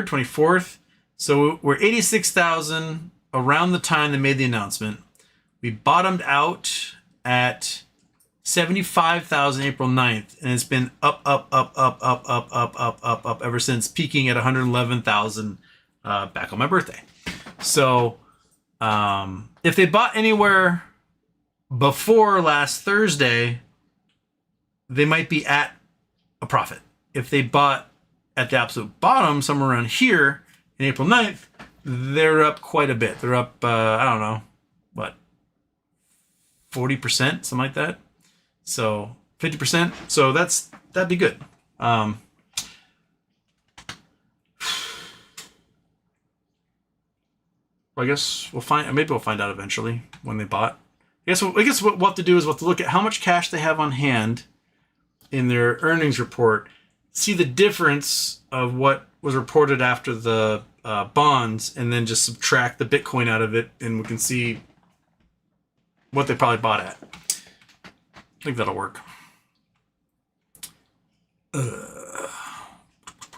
24th. So we're 86,000 around the time they made the announcement. We bottomed out at 75,000 April 9th, and it's been up ever since, peaking at 111,000 back on my birthday. So if they bought anywhere before last Thursday, they might be at a profit. If they bought at the absolute bottom, somewhere around here in April 9th, they're up quite a bit. They're up, I don't know, what, 40%, something like that. So 50%. So that'd be good. I guess maybe we'll find out eventually when they bought. I guess what we'll have to do is we'll have to look at how much cash they have on hand in their earnings report, see the difference of what was reported after the bonds, and then just subtract the Bitcoin out of it, and we can see what they probably bought at. I think that'll work.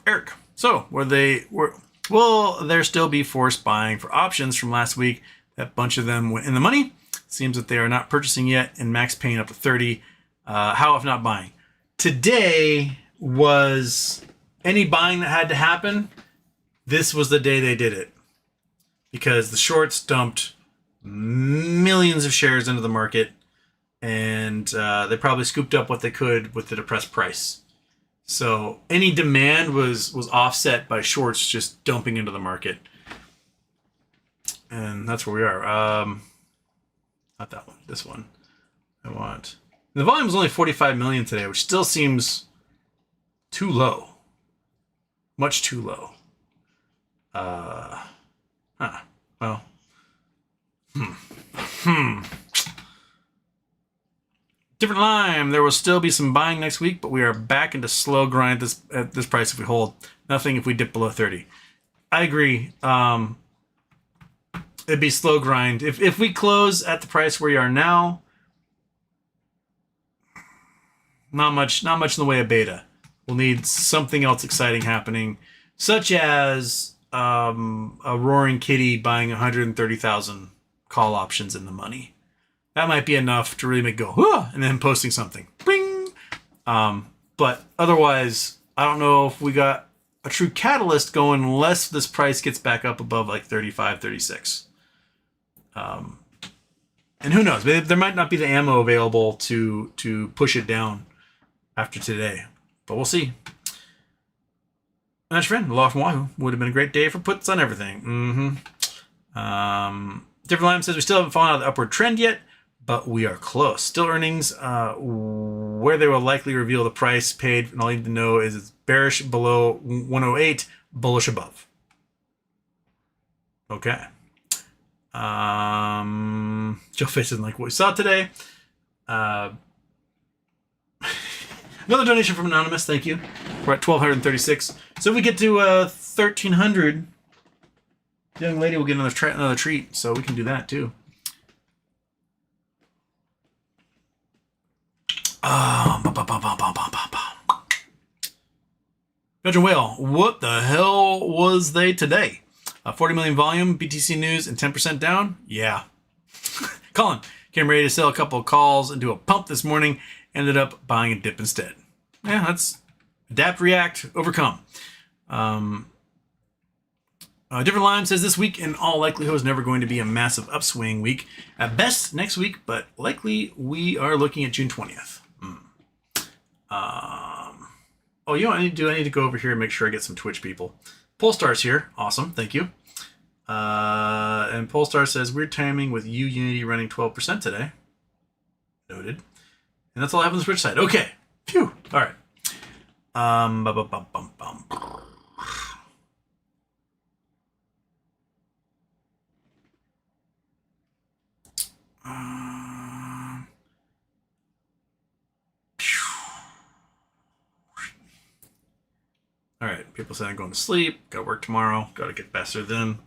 Eric, so will there still be forced buying for options from last week? That bunch of them went in the money. Seems that they are not purchasing yet, and max paying up to 30. How if not buying? Today was any buying that had to happen. This was the day they did it, because the shorts dumped millions of shares into the market, and they probably scooped up what they could with the depressed price. So any demand was offset by shorts just dumping into the market, and that's where we are. Not that one. This one. The volume is only 45 million today, which still seems too low. Much too low. Well. Different Lime. There will still be some buying next week, but we are back into slow grind at this price if we hold. Nothing if we dip below 30. I agree. It'd be slow grind. If we close at the price where we are now, not much in the way of beta. We'll need something else exciting happening, such as a roaring kitty buying 130,000 call options in the money. That might be enough to really make it go, "Whoa," and then posting something. Bing! But otherwise, I don't know if we got a true catalyst going unless this price gets back up above like 35, 36. And who knows? There might not be the ammo available to push it down after today. But we'll see. And that's your friend, Law from Wahoo. Would have been a great day for puts on everything. Different Lime says we still haven't fallen out of the upward trend yet, but we are close. Still earnings where they will likely reveal the price paid, and all you need to know is it's bearish below 108, bullish above. Okay. Joe Fish doesn't like what we saw today. Another donation from Anonymous, thank you. We're at 1,236. So if we get to 1,300, the young lady will get another treat, so we can do that too. Belgian Whale, what the hell was they today? 40 million volume, BTC news, and 10% down? Yeah. Colin came ready to sell a couple of calls and do a pump this morning. Ended up buying a dip instead. Yeah, that's adapt, react, overcome. Different Line says this week in all likelihood is never going to be a massive upswing week. At best next week, but likely we are looking at June 20th. Oh, you know what I need to do? I need to go over here and make sure I get some Twitch people. Polestar's here. Awesome. Thank you. And Polestar says weird timing with Unity running 12% today. Noted. And that's all I have on the Twitch side. Okay. Phew. All right. All right. People say I'm going to sleep. Got to work tomorrow. Got to get better then.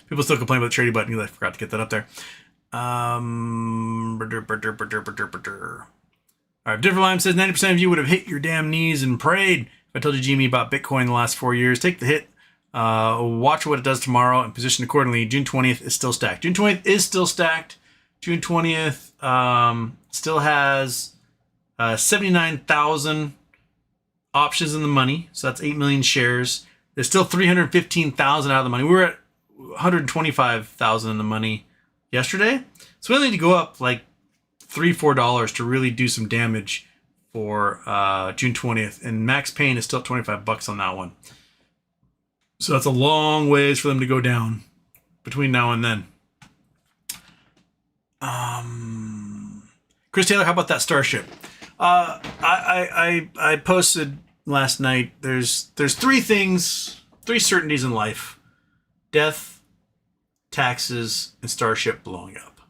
People still complain about the trading button. I forgot to get that up there. All right, Different Lime says 90% of you would have hit your damn knees and prayed if I told you Jimmy about Bitcoin in the last 4 years. Take the hit. Watch what it does tomorrow and position accordingly. June 20th is still stacked. June 20th is still stacked. June 20th still has 79,000 options in the money. So that's 8 million shares. There's still 315,000 out of the money. We were at 125,000 in the money yesterday. So we only need to go up like $3-4 to really do some damage for June 20th. And max pain is still at $25 on that one. So that's a long ways for them to go down between now and then. Chris Taylor, how about that Starship? I posted last night. There's three certainties in life: death, taxes, and Starship blowing up.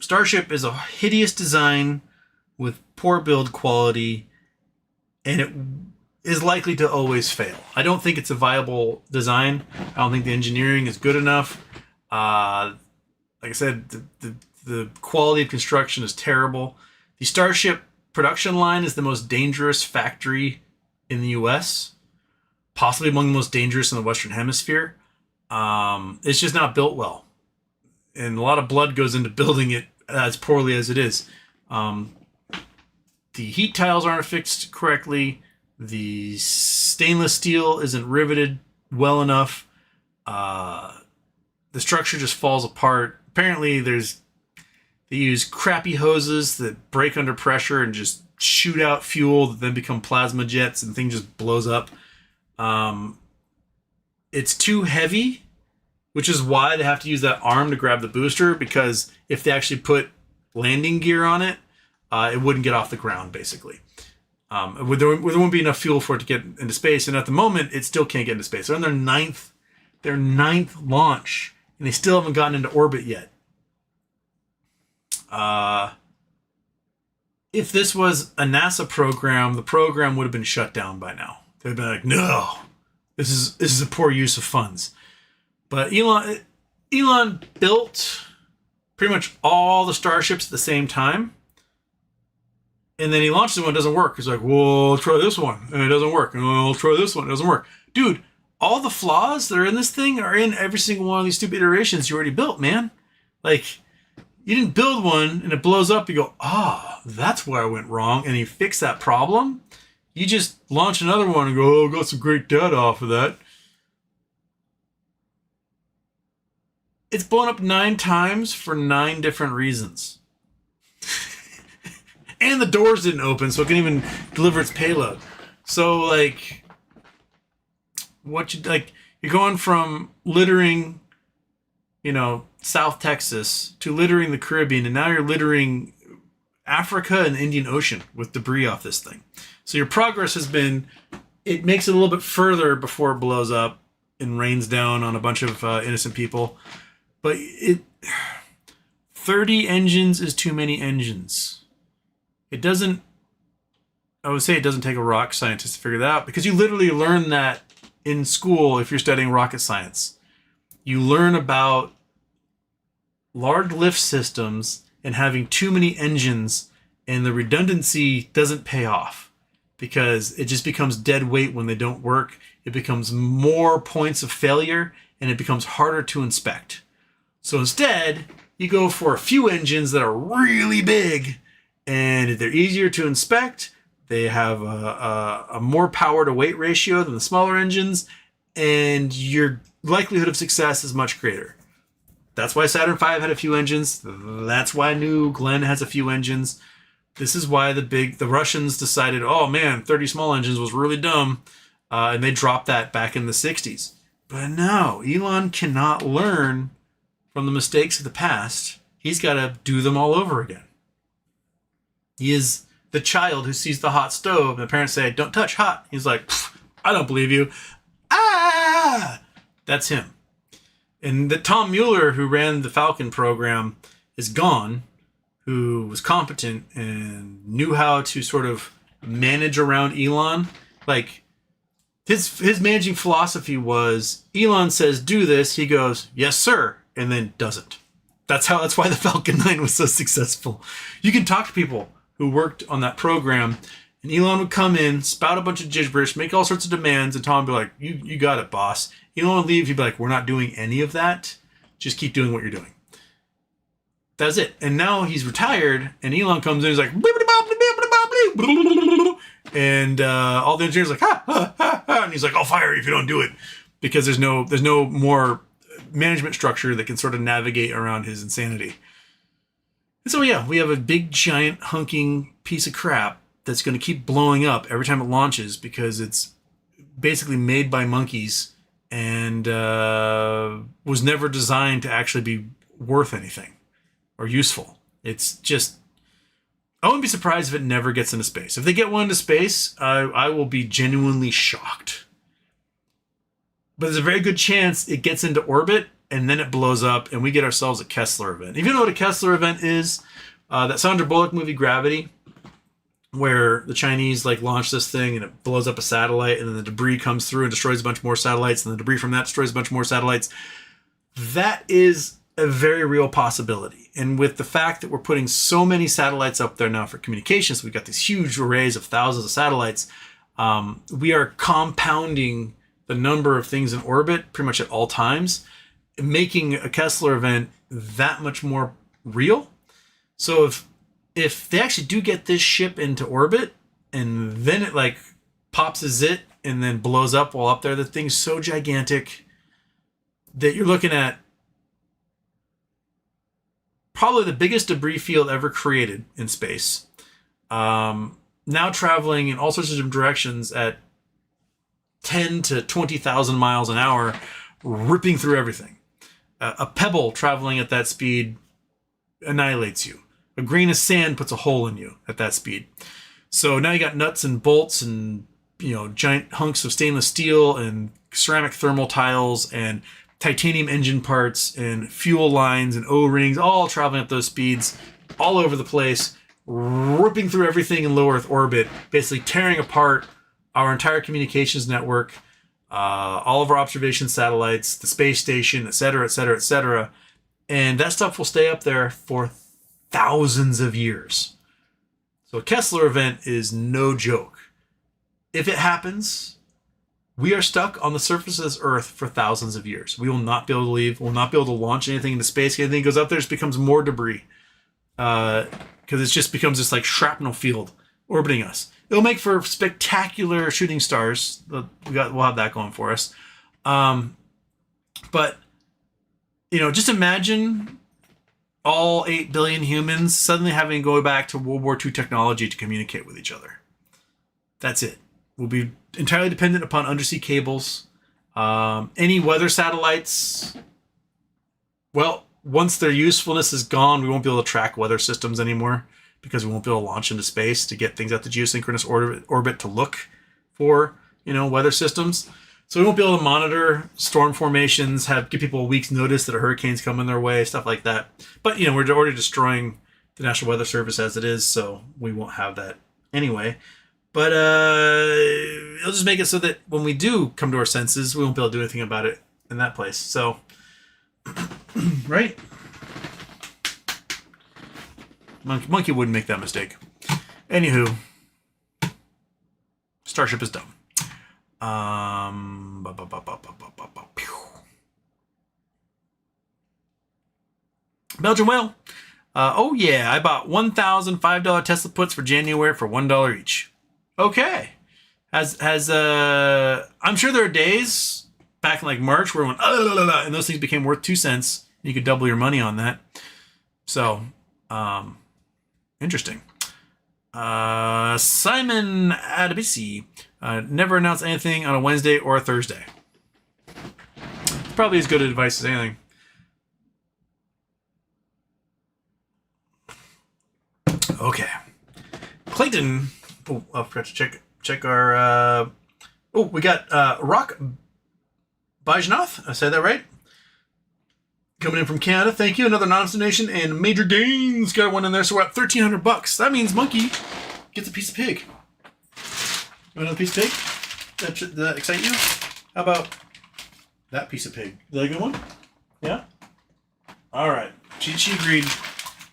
Starship is a hideous design with poor build quality, and it is likely to always fail. I don't think it's a viable design. I don't think the engineering is good enough. Like I said, the quality of construction is terrible. The Starship production line is the most dangerous factory in the U.S., possibly among the most dangerous in the Western Hemisphere. It's just not built well. And a lot of blood goes into building it as poorly as it is. The heat tiles aren't fixed correctly. The stainless steel isn't riveted well enough. The structure just falls apart. Apparently, they use crappy hoses that break under pressure and just shoot out fuel that then become plasma jets, and the thing just blows up. It's too heavy, which is why they have to use that arm to grab the booster, because if they actually put landing gear on it, it wouldn't get off the ground, basically. There wouldn't be enough fuel for it to get into space, and at the moment, it still can't get into space. They're on their ninth launch, and they still haven't gotten into orbit yet. If this was a NASA program, the program would have been shut down by now. They'd have been like, no, this is a poor use of funds. But Elon built pretty much all the Starships at the same time. And then he launches one, it doesn't work. He's like, well, I'll try this one, and it doesn't work. And I'll try this one, it doesn't work. Dude, all the flaws that are in this thing are in every single one of these stupid iterations you already built, man. Like, you didn't build one and it blows up. You go, that's where I went wrong. And you fix that problem. You just launch another one and go, got some great data off of that. It's blown up 9 times for 9 different reasons. And the doors didn't open, so it couldn't even deliver its payload. So, like, you're going from littering, South Texas to littering the Caribbean, and now you're littering Africa and the Indian Ocean with debris off this thing. So your progress has been, it makes it a little bit further before it blows up and rains down on a bunch of innocent people. But 30 engines is too many engines. I would say it doesn't take a rocket scientist to figure that out, because you literally learn that in school if you're studying rocket science. You learn about large lift systems and having too many engines, and the redundancy doesn't pay off because it just becomes dead weight when they don't work. It becomes more points of failure, and it becomes harder to inspect. So instead, you go for a few engines that are really big, and they're easier to inspect. They have a more power to weight ratio than the smaller engines, and your likelihood of success is much greater. That's why Saturn V had a few engines. That's why New Glenn has a few engines. This is why the Russians decided, 30 small engines was really dumb, and they dropped that back in the 60s. But no, Elon cannot learn from the mistakes of the past. He's got to do them all over again. He is the child who sees the hot stove, and the parents say, don't touch hot. He's like, I don't believe you. That's him. And the Tom Mueller, who ran the Falcon program, is gone, who was competent and knew how to sort of manage around Elon. Like, his managing philosophy was Elon says do this, he goes yes sir, and then doesn't. That's why the Falcon 9 was so successful. You can talk to people who worked on that program, and Elon would come in, spout a bunch of gibberish, make all sorts of demands, and Tom would be like, you got it, boss. Elon would leave, he'd be like, we're not doing any of that. Just keep doing what you're doing. That's it. And now he's retired, and Elon comes in, he's like, and all the engineers are like, ha, ha, ha, ha, and he's like, I'll fire you if you don't do it, because there's no more management structure that can sort of navigate around his insanity. And so yeah, we have a big giant hunking piece of crap that's going to keep blowing up every time it launches because it's basically made by monkeys and was never designed to actually be worth anything or useful. It's just, I wouldn't be surprised if it never gets into space. If they get one into space, I will be genuinely shocked. But there's a very good chance it gets into orbit and then it blows up and we get ourselves a Kessler event. If you know what a Kessler event is, that Sandra Bullock movie Gravity, where the Chinese launch this thing and it blows up a satellite and then the debris comes through and destroys a bunch more satellites and the debris from that destroys a bunch more satellites. That is a very real possibility. And with the fact that we're putting so many satellites up there now for communications, we've got these huge arrays of thousands of satellites. We are compounding the number of things in orbit pretty much at all times, making a Kessler event that much more real. So if they actually do get this ship into orbit and then it pops a zit and then blows up while up there, the thing's so gigantic that you're looking at probably the biggest debris field ever created in space. Now traveling in all sorts of different directions at 10 to 20,000 miles an hour, ripping through everything. A pebble traveling at that speed annihilates you. A grain of sand puts a hole in you at that speed. So now you got nuts and bolts and giant hunks of stainless steel and ceramic thermal tiles and titanium engine parts and fuel lines and O-rings, all traveling at those speeds all over the place, ripping through everything in low Earth orbit, basically tearing apart our entire communications network, all of our observation satellites, the space station, et cetera, et cetera, et cetera. And that stuff will stay up there for thousands of years. So a Kessler event is no joke. If it happens, we are stuck on the surface of this Earth for thousands of years. We will not be able to leave. We'll not be able to launch anything into space. Anything goes up there, it just becomes more debris. Because it just becomes this shrapnel field orbiting us. It'll make for spectacular shooting stars. We'll have that going for us. But, just imagine all 8 billion humans suddenly having to go back to World War II technology to communicate with each other. That's it. We'll be entirely dependent upon undersea cables. Any weather satellites, well, once their usefulness is gone, we won't be able to track weather systems anymore because we won't be able to launch into space to get things out the geosynchronous orbit to look for, weather systems. So we won't be able to monitor storm formations, give people a week's notice that a hurricane's coming their way, stuff like that. But, we're already destroying the National Weather Service as it is, so we won't have that anyway. But it'll just make it so that when we do come to our senses, we won't be able to do anything about it in that place. So, right? Monkey wouldn't make that mistake. Anywho, Starship is dumb. Belgian whale. Oh yeah, I bought 1,000 $5 Tesla puts for January for $1 each. Okay. I'm sure there are days back in March where it went, and those things became worth 2 cents. You could double your money on that. So, interesting. Simon Adebisi never announced anything on a Wednesday or a Thursday. It's probably as good advice as anything. Okay. Clayton. Oh, I forgot to check our. We got Rock Bajnath. I said that right? Coming in from Canada. Thank you. Another anonymous donation and Major Gains got one in there. So we're at $1,300. That means Monkey gets a piece of pig. You want another piece of pig? that excite you? How about that piece of pig? Is that a good one? Yeah? All right. She agreed.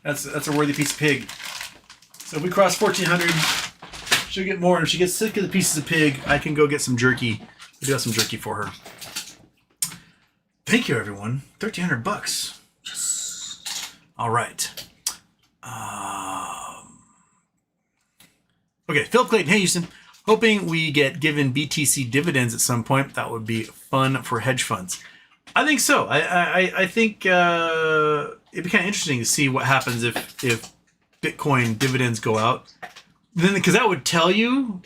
That's a worthy piece of pig. So if we cross 1,400, she'll get more. And if she gets sick of the pieces of pig, I can go get some jerky. I do have some jerky for her. Thank you, everyone. $1,300. Yes. All right. Okay, Philip Clayton. Hey, Houston. Hoping we get given BTC dividends at some point. That would be fun for hedge funds. I think so. I think it'd be kind of interesting to see what happens if Bitcoin dividends go out. Then, because that would tell you,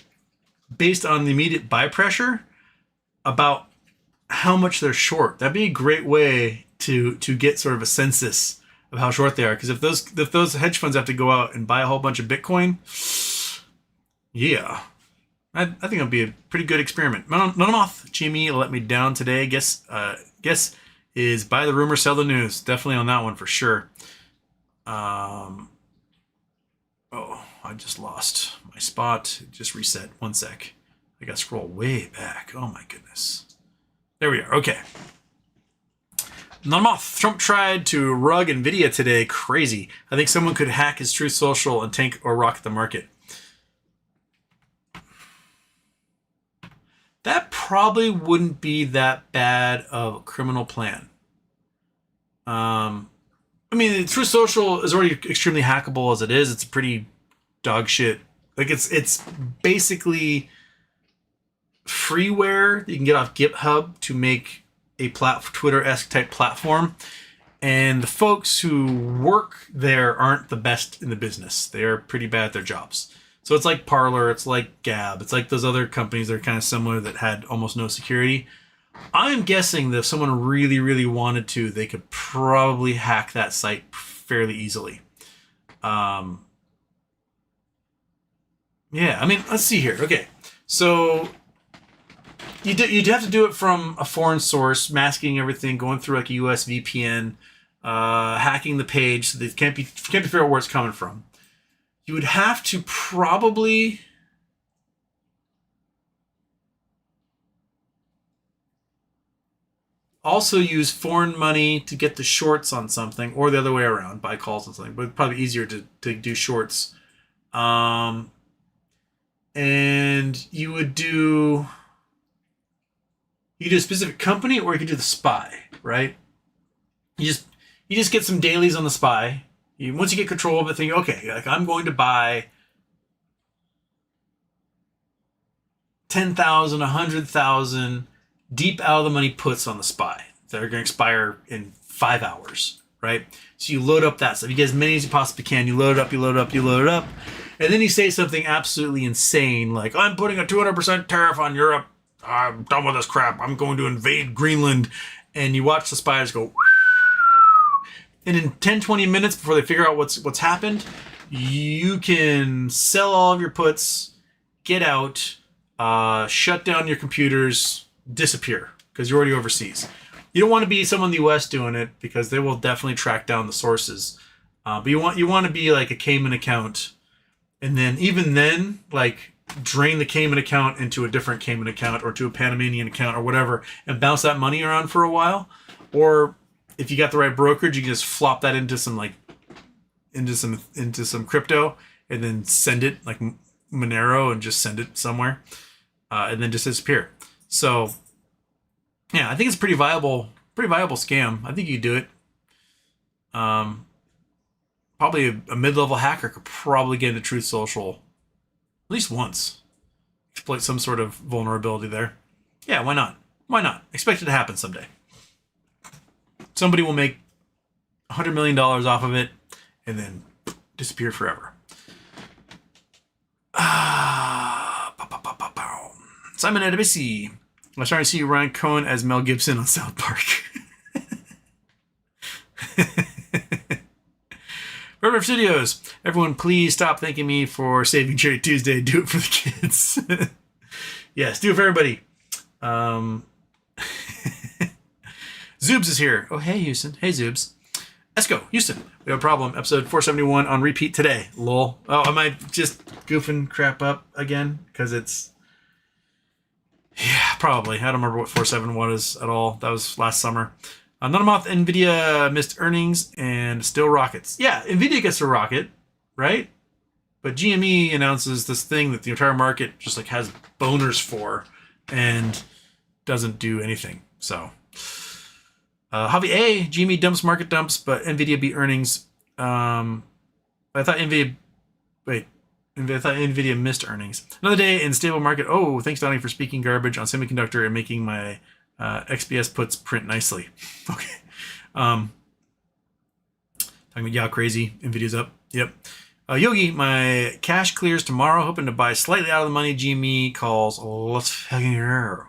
based on the immediate buy pressure, about how much they're short. That'd be a great way to get sort of a census of how short they are. Because if those hedge funds have to go out and buy a whole bunch of Bitcoin, yeah, I think it'll be a pretty good experiment. Monomoth Jimmy let me down today. Guess is buy the rumor, sell the news. Definitely on that one for sure. Oh, I just lost my spot. Just reset. One sec. I got to scroll way back. Oh my goodness. There we are. Okay. Monomoth. Trump tried to rug Nvidia today. Crazy. I think someone could hack his Truth Social and tank or rocket the market. That probably wouldn't be that bad of a criminal plan. I mean, Truth Social is already extremely hackable as it is. It's a pretty dog shit. Like it's basically freeware that you can get off GitHub to make a Twitter-esque type platform. And the folks who work there aren't the best in the business. They are pretty bad at their jobs. So it's like Parler, it's like Gab, it's like those other companies that are kind of similar that had almost no security. I'm guessing that if someone really, really wanted to, they could probably hack that site fairly easily. Yeah, I mean, let's see here. Okay, so you'd have to do it from a foreign source, masking everything, going through like a US VPN, hacking the page so they can't be figure out where it's coming from. You would have to probably also use foreign money to get the shorts on something, or the other way around, buy calls on something, but it's probably easier to do shorts. And you would do a specific company, or you could do the SPY, right? You just get some dailies on the SPY. Once you get control of it, think, okay, like I'm going to buy 10,000, 100,000 deep out of the money puts on the SPY that are going to expire in 5 hours, right? So you load up that stuff. You get as many as you possibly can. You load it up, you load it up, you load it up. And then you say something absolutely insane like, I'm putting a 200% tariff on Europe. I'm done with this crap. I'm going to invade Greenland. And you watch the SPYs go... And in 10, 20 minutes before they figure out what's happened, you can sell all of your puts, get out, shut down your computers, disappear, because you're already overseas. You don't want to be someone in the US doing it, because they will definitely track down the sources. But you want to be like a Cayman account, and then even then, like drain the Cayman account into a different Cayman account or to a Panamanian account or whatever, and bounce that money around for a while. Or if you got the right brokerage, you can just flop that into some crypto and then send it like Monero and just send it somewhere, and then just disappear. So yeah, I think it's a pretty viable scam. I think you could do it. Probably a mid-level hacker could probably get into Truth Social at least once, exploit some sort of vulnerability there. Yeah, why not? Why not? Expect it to happen someday. Somebody will make $100 million off of it and then disappear forever. Simon Adebisi. I'm starting to see Ryan Cohen as Mel Gibson on South Park. River Studios. Everyone, please stop thanking me for saving Cherry Tuesday. Do it for the kids. Yes, do it for everybody. Zoobs is here. Oh, hey, Houston. Hey, Zoobs. Let's go. Houston. We have a problem. Episode 471 on repeat today. Lol. Oh, am I just goofing crap up again? Because it's Yeah, probably. I don't remember what 47 was at all. That was last summer. Another month, Nvidia missed earnings and still rockets. Yeah, Nvidia gets a rocket, right? But GME announces this thing that the entire market just like has boners for and doesn't do anything. So, Hobby A, GME dumps market dumps, but Nvidia beat earnings. I thought Nvidia missed earnings. Another day in stable market. Oh, thanks, Donnie, for speaking garbage on semiconductor and making my XBS puts print nicely. Okay. Talking about how crazy Nvidia's up. Yep. Yogi, my cash clears tomorrow. Hoping to buy slightly out of the money. GME calls. Let's fucking go.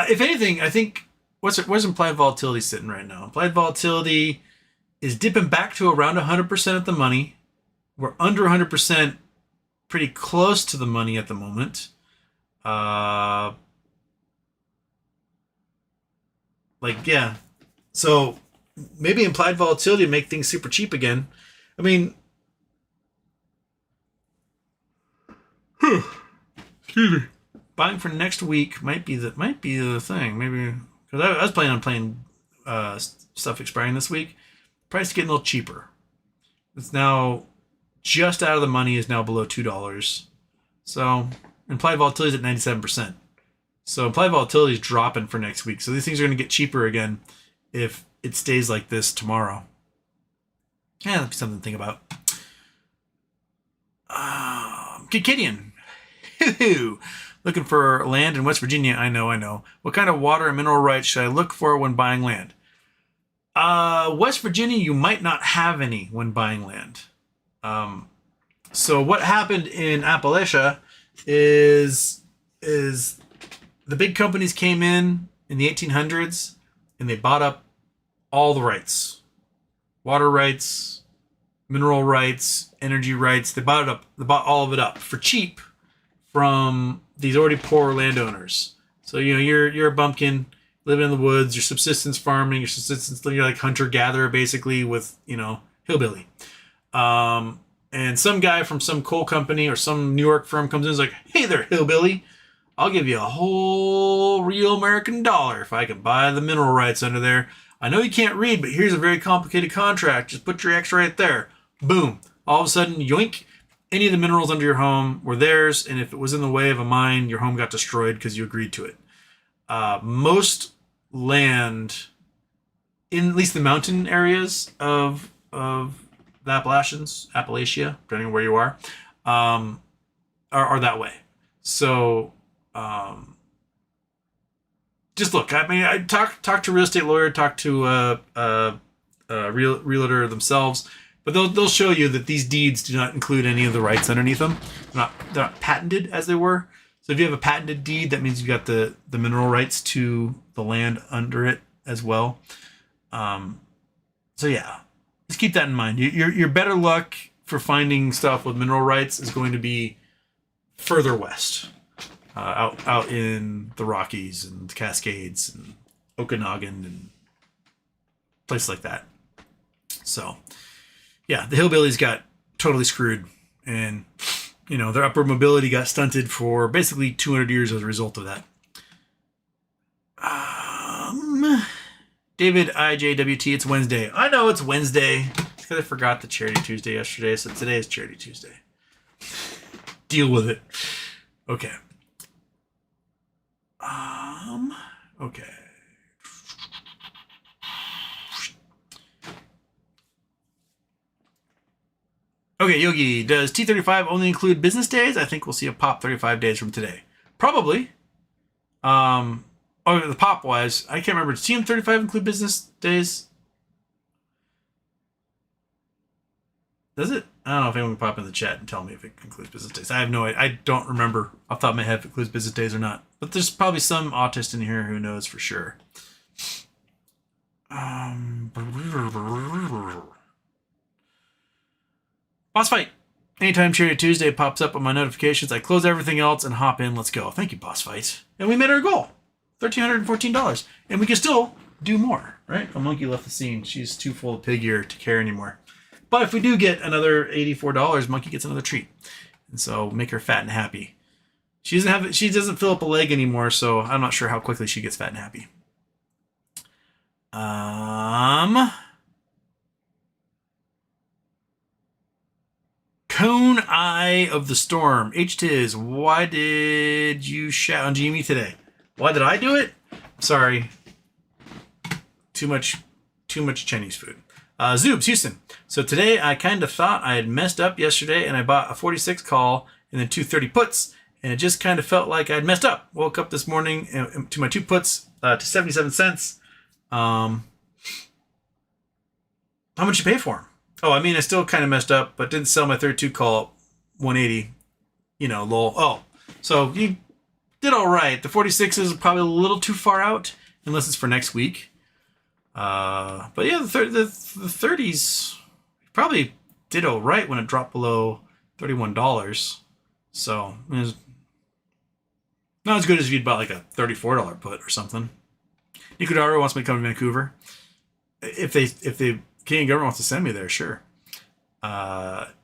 If anything, I think where's implied volatility sitting right now? Implied volatility is dipping back to around 100% at the money. We're under 100%, pretty close to the money at the moment. Yeah. So maybe implied volatility to make things super cheap again. I mean, excuse me. Buying for next week might be the thing. Maybe because I was planning on playing stuff expiring this week. Price is getting a little cheaper. It's now just out of the money. Is now below $2. So implied volatility is at 97%. So implied volatility is dropping for next week. So these things are going to get cheaper again if it stays like this tomorrow. Yeah, that'd be something to think about. Kikidian. Looking for land in West Virginia. I know. What kind of water and mineral rights should I look for when buying land? West Virginia, you might not have any when buying land. So what happened in Appalachia is the big companies came in the 1800s and they bought up all the rights. Water rights, mineral rights, energy rights. They bought it up. They bought all of it up for cheap from these already poor landowners. So, you're a bumpkin living in the woods, you're subsistence farming, you're like hunter-gatherer basically with, hillbilly. And some guy from some coal company or some New York firm comes in and is like, hey there, hillbilly. I'll give you a whole real American dollar if I can buy the mineral rights under there. I know you can't read, but here's a very complicated contract. Just put your X right there. Boom. All of a sudden, yoink. Any of the minerals under your home were theirs, and if it was in the way of a mine, your home got destroyed because you agreed to it. Most land, in at least the mountain areas of the Appalachia, depending on where you are that way. So, just look. I mean, I talk to a real estate lawyer, talk to a realtor themselves, but they'll show you that these deeds do not include any of the rights underneath them. They're not patented as they were. So if you have a patented deed, that means you've got the mineral rights to the land under it as well. So yeah, just keep that in mind. Your better luck for finding stuff with mineral rights is going to be further west, out in the Rockies and the Cascades and Okanagan and places like that. So yeah, the hillbillies got totally screwed, and their upward mobility got stunted for basically 200 years as a result of that. David IJWT, it's Wednesday. I know it's Wednesday. It's because I forgot the Charity Tuesday yesterday, so today is Charity Tuesday. Deal with it. Okay. Okay. Okay, Yogi, does T35 only include business days? I think we'll see a pop 35 days from today. Probably. The pop wise, I can't remember. Does TM35 include business days? Does it? I don't know if anyone can pop in the chat and tell me if it includes business days. I have no idea. I don't remember off the top of my head if it includes business days or not. But there's probably some autist in here who knows for sure. Boss fight. Anytime Charity Tuesday pops up on my notifications, I close everything else and hop in. Let's go. Thank you, Boss Fight. And we made our goal. $1,314. And we can still do more, right? A monkey left the scene. She's too full of pig ear to care anymore. But if we do get another $84, Monkey gets another treat. And so make her fat and happy. She doesn't fill up a leg anymore, so I'm not sure how quickly she gets fat and happy. Cone Eye of the Storm. H-Tiz, why did you shout on GME today? Why did I do it? Sorry. Too much Chinese food. Zoobs, Houston. So today I kind of thought I had messed up yesterday and I bought a 46 call and then 230 puts and it just kind of felt like I'd messed up. Woke up this morning to my 2 puts to 77 cents. How much you pay for them? Oh, I mean, I still kind of messed up, but didn't sell my 32 call at 180. Lol. Oh, so you did all right. The 46 is probably a little too far out, unless it's for next week. But yeah, the 30s probably did all right when it dropped below $31. So it was not as good as if you'd bought like a $34 put or something. Nikudaro wants me to come to Vancouver. If the Canadian government wants to send me there, sure.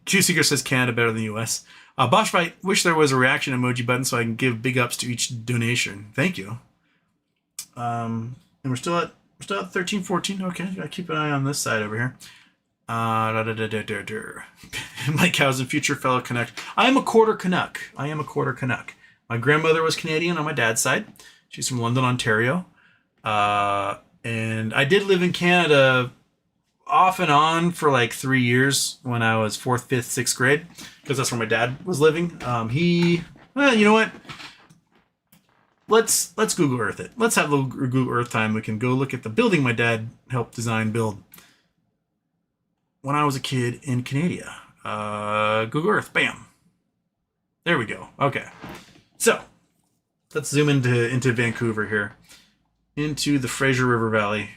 Q-Seeker says Canada better than the U.S. Boschfight, wish there was a reaction emoji button so I can give big ups to each donation. Thank you. And we're still at 13-14. Okay, gotta keep an eye on this side over here. Mike Housen, future fellow Canuck. I am a quarter Canuck. My grandmother was Canadian on my dad's side. She's from London, Ontario. And I did live in Canada off and on for like 3 years when I was 4th, 5th, 6th grade, because that's where my dad was living. You know what? Let's Google Earth it. Let's have a little Google Earth time. We can go look at the building my dad helped design build when I was a kid in Canada. Google Earth, bam. There we go. Okay, so let's zoom into Vancouver here, into the Fraser River Valley.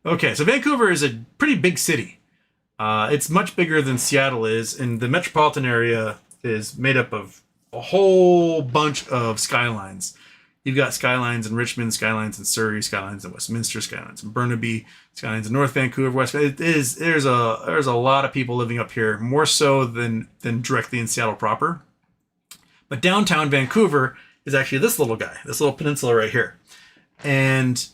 Okay, so Vancouver is a pretty big city. It's much bigger than Seattle is, and the metropolitan area is made up of a whole bunch of skylines. You've got skylines in Richmond, skylines in Surrey, skylines in Westminster, skylines in Burnaby, skylines in North Vancouver, West. There's a lot of people living up here, more so than directly in Seattle proper. But downtown Vancouver is actually this little guy, this little peninsula right here. And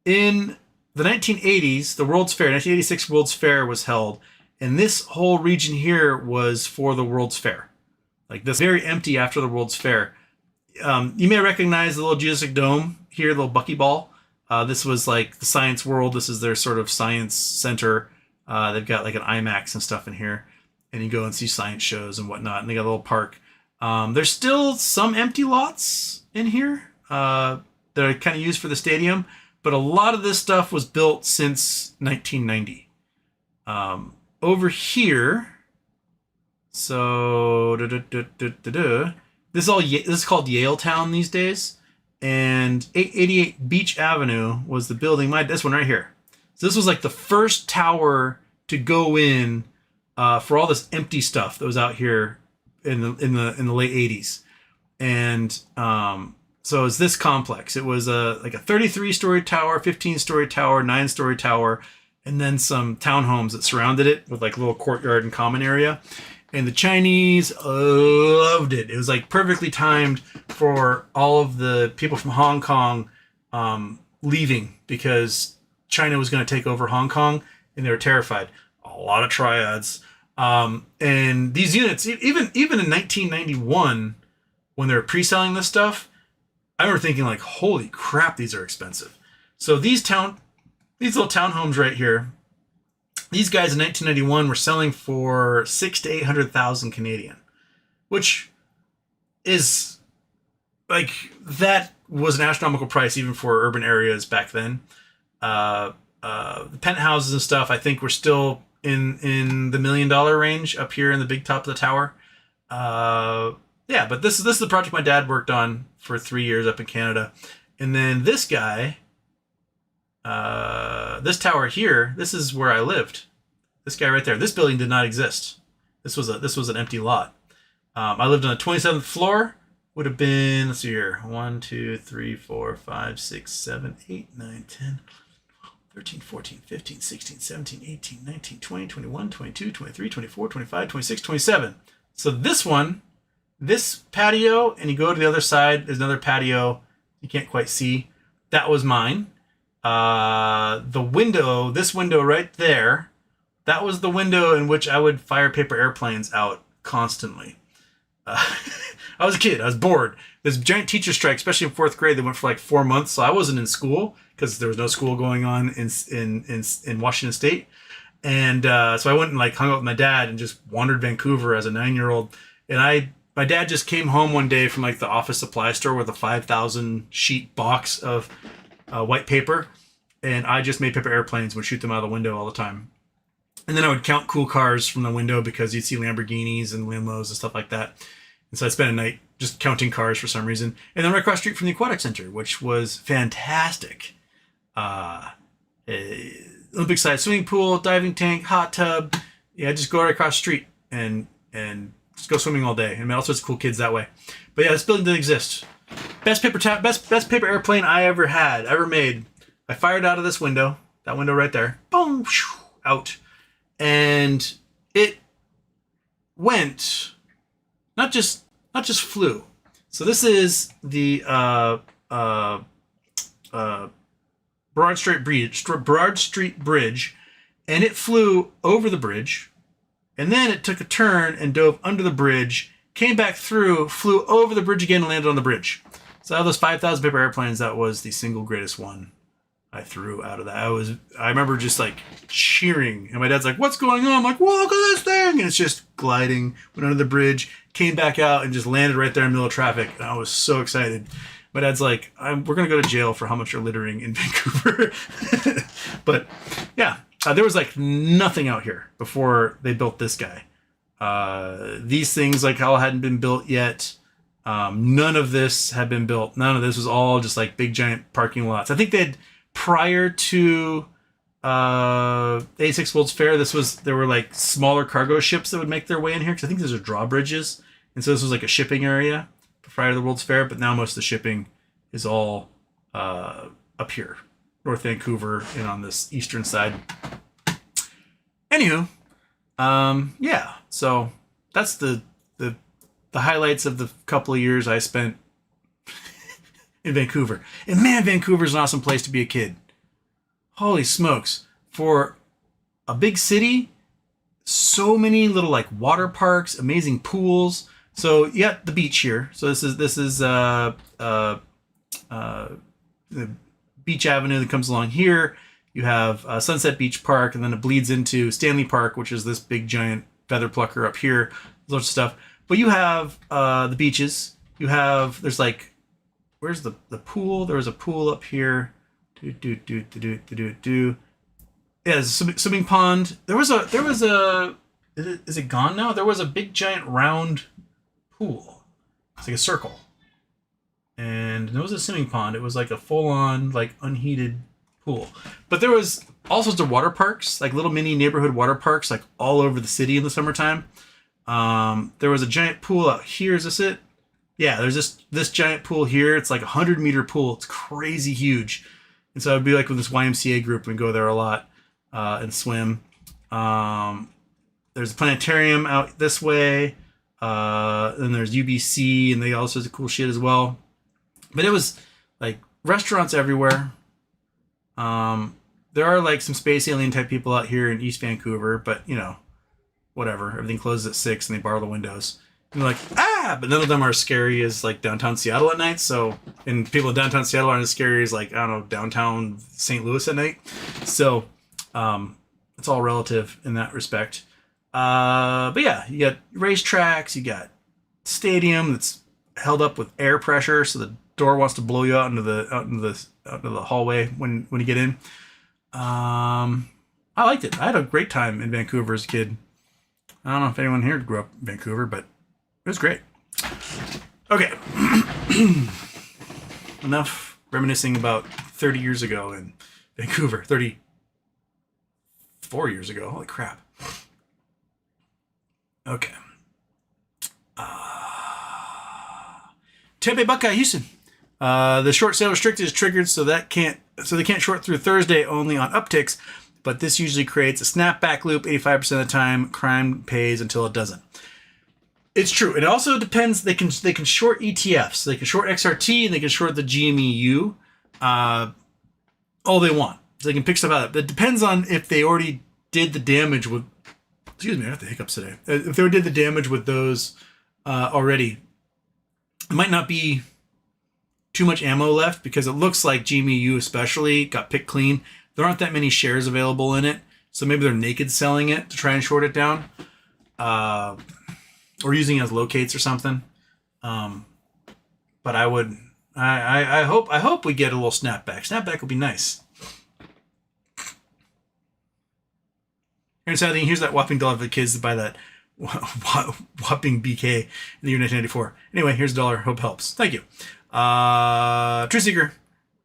in the 1980s, the World's Fair, 1986 World's Fair was held, and this whole region here was for the World's Fair. Like this, very empty after the World's Fair. You may recognize the little geodesic dome here, the little buckyball. This was like the Science World. This is their sort of science center. They've got like an IMAX and stuff in here, and you go and see science shows and whatnot. And they got a little park. There's still some empty lots in here that are kind of used for the stadium, but a lot of this stuff was built since 1990. Over here, so this is called Yale Town these days, and 888 Beach Avenue was the building. This one right here. So this was like the first tower to go in for all this empty stuff that was out here in the late 80s. And so it's this complex. It was like a 33-story tower, 15-story tower, 9-story tower, and then some townhomes that surrounded it with like a little courtyard and common area. And the Chinese loved it. It was like perfectly timed for all of the people from Hong Kong leaving, because China was going to take over Hong Kong, and they were terrified. A lot of triads. And these units, even in 1991, when they were pre-selling this stuff, I remember thinking like, holy crap, these are expensive. So these little townhomes right here, these guys in 1991 were selling for 600,000 to 800,000 Canadian, which is like, that was an astronomical price even for urban areas back then. The penthouses and stuff, I think, were still in the $1 million range up here in the big top of the tower. But this is the project my dad worked on for 3 years up in Canada. And then this guy, this tower here, this is where I lived. This guy right there. This building did not exist. This was an empty lot. I lived on the 27th floor. Would have been, let's see here, 1, 2, 3, 4, 5, 6, 7, 8, 9, 10, 13, 14, 15, 16, 17, 18, 19, 20, 21, 22, 23, 24, 25, 26, 27. So this patio, and you go to the other side, there's another patio you can't quite see. That was mine. This window right there, that was the window in which I would fire paper airplanes out constantly. I was a kid. I was bored. This giant teacher strike, especially in fourth grade, that went for like 4 months. So I wasn't in school because there was no school going on in Washington State. And so I went and like hung out with my dad and just wandered Vancouver as a 9-year-old. And my dad just came home one day from like the office supply store with a 5,000 sheet box of white paper. And I just made paper airplanes, would shoot them out of the window all the time. And then I would count cool cars from the window because you'd see Lamborghinis and limos and stuff like that. And so I spent a night just counting cars for some reason. And then right across the street from the aquatic center, which was fantastic. Olympic size swimming pool, diving tank, hot tub. Yeah, just go right across the street and just go swimming all day. And met all sorts of cool kids that way. But yeah, this building didn't exist. Best paper airplane I ever made. I fired out of this window, that window right there. Boom, out. And it went, not just flew. So this is the Broad Street Bridge, and it flew over the bridge, and then it took a turn and dove under the bridge, came back through, flew over the bridge again, and landed on the bridge. So out of those 5,000 paper airplanes, that was the single greatest one I threw out of that. I remember just like cheering, and my dad's like, "What's going on?" I'm like, "Whoa, look at this thing!" And it's just gliding, went under the bridge, came back out, and just landed right there in the middle of traffic. And I was so excited. My dad's like, "We're gonna go to jail for how much you're littering in Vancouver." But yeah, there was like nothing out here before they built this guy. These things like all hadn't been built yet. None of this had been built. None of this was all just like big giant parking lots. I think they'd prior to 86 World's Fair, there were like smaller cargo ships that would make their way in here, because I think these are drawbridges, and so this was like a shipping area prior to the World's Fair. But now most of the shipping is all up here, North Vancouver, and on this eastern side. Anywho, yeah. So that's the highlights of the couple of years I spent in Vancouver. And man, Vancouver's an awesome place to be a kid. Holy smokes. For a big city, so many little like water parks, amazing pools. So you got the beach here. So this is the Beach Avenue that comes along here. You have Sunset Beach Park, and then it bleeds into Stanley Park, which is this big giant feather plucker up here. Lots of stuff. But you have the beaches. There's like, where's the pool? There was a pool up here. Yeah, there's a swimming pond. There was a. Is it gone now? There was a big giant round pool. It's like a circle. And there was a swimming pond. It was like a full-on, like unheated pool. But there was all sorts of water parks, like little mini neighborhood water parks, like all over the city in the summertime. There was a giant pool out here. Is this it? Yeah, there's this giant pool here. It's like a 100-meter pool. It's crazy huge. And so I'd be like with this YMCA group and go there a lot and swim. There's a planetarium out this way. Then there's UBC, and they all sorts of cool shit as well. But it was like restaurants everywhere. There are like some space alien type people out here in East Vancouver, but you know, whatever. Everything closes at 6 and they borrow the windows. And they're like, but none of them are as scary as like downtown Seattle at night. So, and people in downtown Seattle aren't as scary as like, I don't know, downtown St. Louis at night. So, it's all relative in that respect. But yeah, you got racetracks, you got stadium that's held up with air pressure, so the door wants to blow you out into the hallway when you get in. I liked it. I had a great time in Vancouver as a kid. I don't know if anyone here grew up in Vancouver, but it was great. Okay. Enough reminiscing about 30 years ago in Vancouver. 34 years ago. Holy crap. Okay. Tampa Buckeye Houston. The short sale restricted is triggered, so that can't so they can't short through Thursday only on upticks, but this usually creates a snapback loop 85% of the time. Crime pays until it doesn't. It's true. It also depends. They can short ETFs. They can short XRT and they can short the GMEU all they want. So they can pick stuff out. It depends on if they already did the damage with. Excuse me, I have the hiccups today. If they already did the damage with those already, it might not be too much ammo left because it looks like GMEU especially got picked clean. There aren't that many shares available in it, so maybe they're naked selling it to try and short it down, or using it as locates or something. But I hope we get a little snapback. Snapback would be nice. Here's that whopping dollar for the kids to buy that whopping BK in the year 1994. Anyway, here's a dollar. Hope helps. Thank you. True Seeker.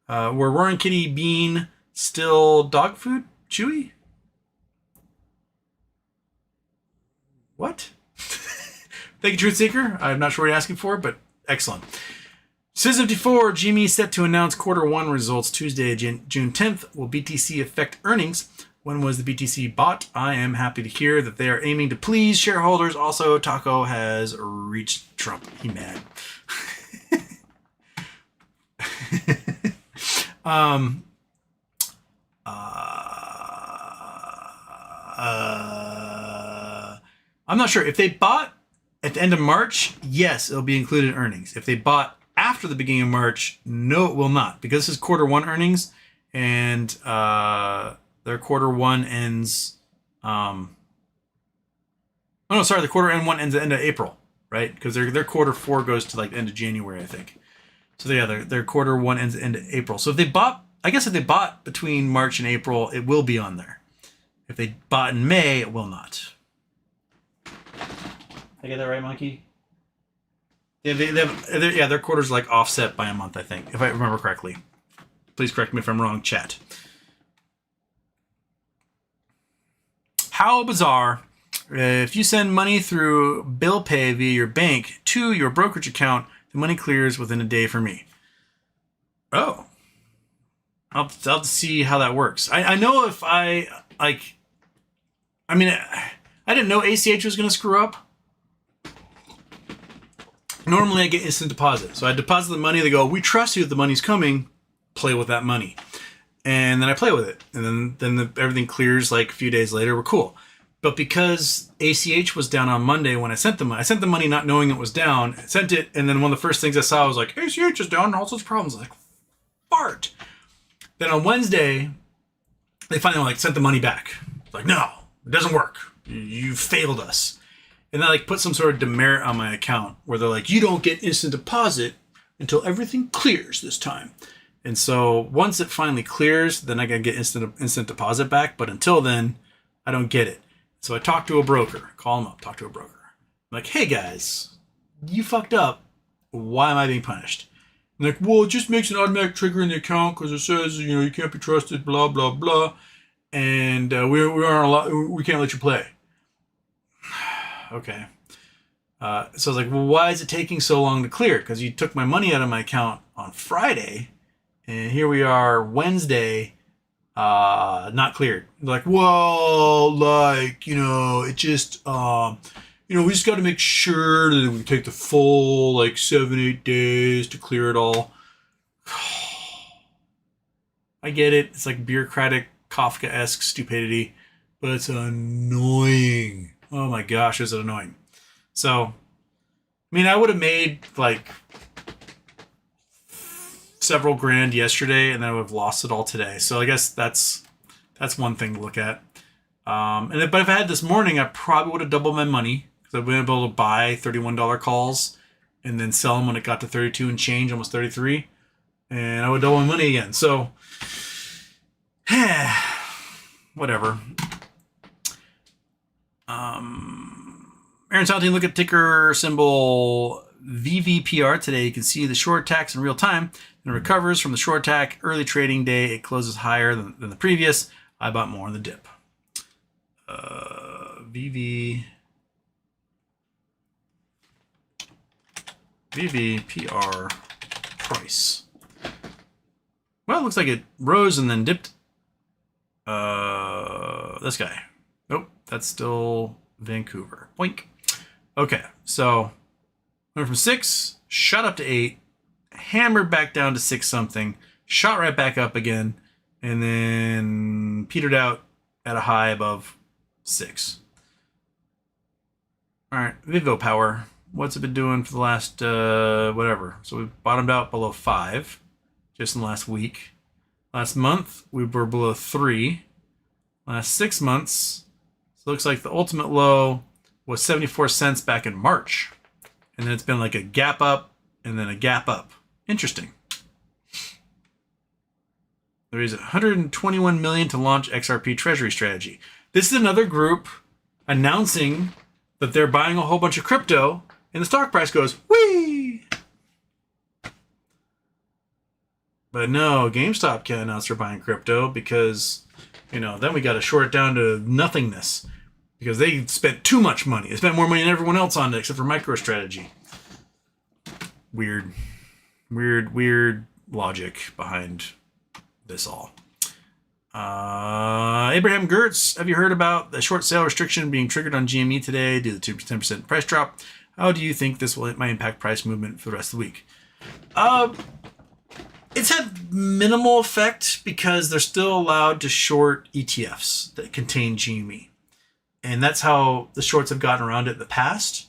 Were Roaring Kitty Bean still dog food? Chewy? What? Thank you, Truth Seeker. I'm not sure what you're asking for, but excellent. Sis54, GME set to announce quarter one results Tuesday, June 10th. Will BTC affect earnings? When was the BTC bought? I am happy to hear that they are aiming to please shareholders. Also, Taco has reached Trump. He mad. I'm not sure. If they bought at the end of March, yes, it'll be included in earnings. If they bought after the beginning of March, no, it will not. Because this is quarter one earnings, and their quarter one ends... the quarter one ends at the end of April, right? Because their quarter four goes to like the end of January, I think. So yeah, their quarter one ends at the end of April. So if they bought between March and April, it will be on there. If they bought in May, it will not. I get that right, Monkey? Yeah, their quarter's like offset by a month, I think, if I remember correctly. Please correct me if I'm wrong, chat. How bizarre. If you send money through bill pay via your bank to your brokerage account, the money clears within a day for me. Oh. I'll have to see how that works. I know if I didn't know ACH was going to screw up. Normally I get instant deposit. So I deposit the money, they go, we trust you that the money's coming, play with that money. And then I play with it. And then everything clears like a few days later, we're cool. But because ACH was down on Monday when I sent the money not knowing it was down, I sent it, and then one of the first things I saw was like, ACH is down and all sorts of problems. I was like, fart. Then on Wednesday, they finally sent the money back. Like, no, it doesn't work. You failed us. And they put some sort of demerit on my account where they're like, you don't get instant deposit until everything clears this time. And so once it finally clears, then I can get instant deposit back. But until then, I don't get it. So I talk to a broker, call them up, talk to a broker. I'm like, hey guys, you fucked up. Why am I being punished? I'm like, well, it just makes an automatic trigger in the account because it says, you can't be trusted, blah, blah, blah. And we can't let you play. Okay. So I was like, well, why is it taking so long to clear? Because you took my money out of my account on Friday, and here we are Wednesday, not cleared. They're like, well, it just, we just got to make sure that we take the full 7-8 days to clear it all. I get it. It's like bureaucratic Kafka-esque stupidity, but it's annoying. Oh my gosh, is it annoying. So, I would have made several grand yesterday, and then I would have lost it all today. So I guess that's one thing to look at. But if I had this morning, I probably would have doubled my money because I've been able to buy $31 calls and then sell them when it got to 32 and change, almost 33, and I would double my money again. So, whatever. Aaron Saltine, look at ticker symbol VVPR today. You can see the short attacks in real time and it recovers from the short attack. Early trading day, it closes higher than the previous. I bought more on the dip. VVPR price. Well, it looks like it rose and then dipped. This guy. Nope, that's still Vancouver. Boink. Okay, so went from 6, shot up to 8, hammered back down to 6 something, shot right back up again, and then petered out at a high above 6. All right, Vivo Power. What's it been doing for the last, whatever? So we bottomed out below 5 just in the last week. Last month, we were below 3. Last 6 months, so it looks like the ultimate low was 74 cents back in March. And then it's been like a gap up and then a gap up. Interesting. There is 121 million to launch XRP treasury strategy. This is another group announcing that they're buying a whole bunch of crypto, and the stock price goes, whee! But no, GameStop can't announce they're buying crypto because, then we got to short it down to nothingness because they spent too much money. They spent more money than everyone else on it except for MicroStrategy. Weird logic behind this all. Abraham Gertz, have you heard about the short sale restriction being triggered on GME today due to the 10% price drop? How do you think this might impact price movement for the rest of the week? It's had minimal effect because they're still allowed to short ETFs that contain GME. And that's how the shorts have gotten around it in the past.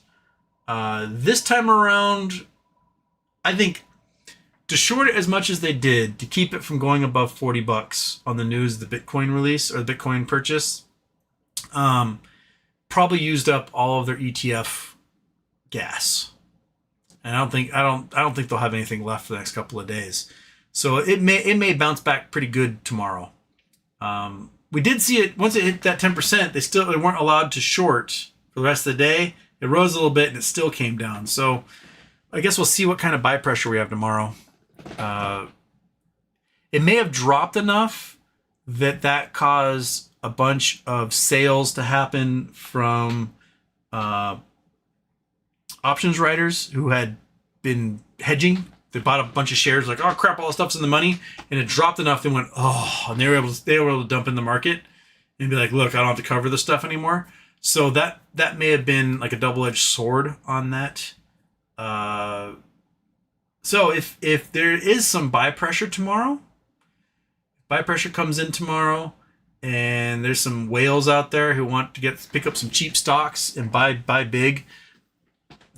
This time around, I think to short it as much as they did to keep it from going above $40 on the news of the Bitcoin release or the Bitcoin purchase, probably used up all of their ETF gas. And I don't think they'll have anything left for the next couple of days. So it may bounce back pretty good tomorrow. We did see it once it hit that 10%. They weren't allowed to short for the rest of the day. It rose a little bit and it still came down. So I guess we'll see what kind of buy pressure we have tomorrow. It may have dropped enough that caused a bunch of sales to happen from options writers who had been hedging. They bought a bunch of shares like, oh crap, all the stuff's in the money, and it dropped enough. They went, oh, and they were able to dump in the market and be like, look, I don't have to cover this stuff anymore. So that may have been like a double-edged sword on that. So if there is some buy pressure tomorrow, buy pressure comes in tomorrow, and there's some whales out there who want to pick up some cheap stocks and buy big,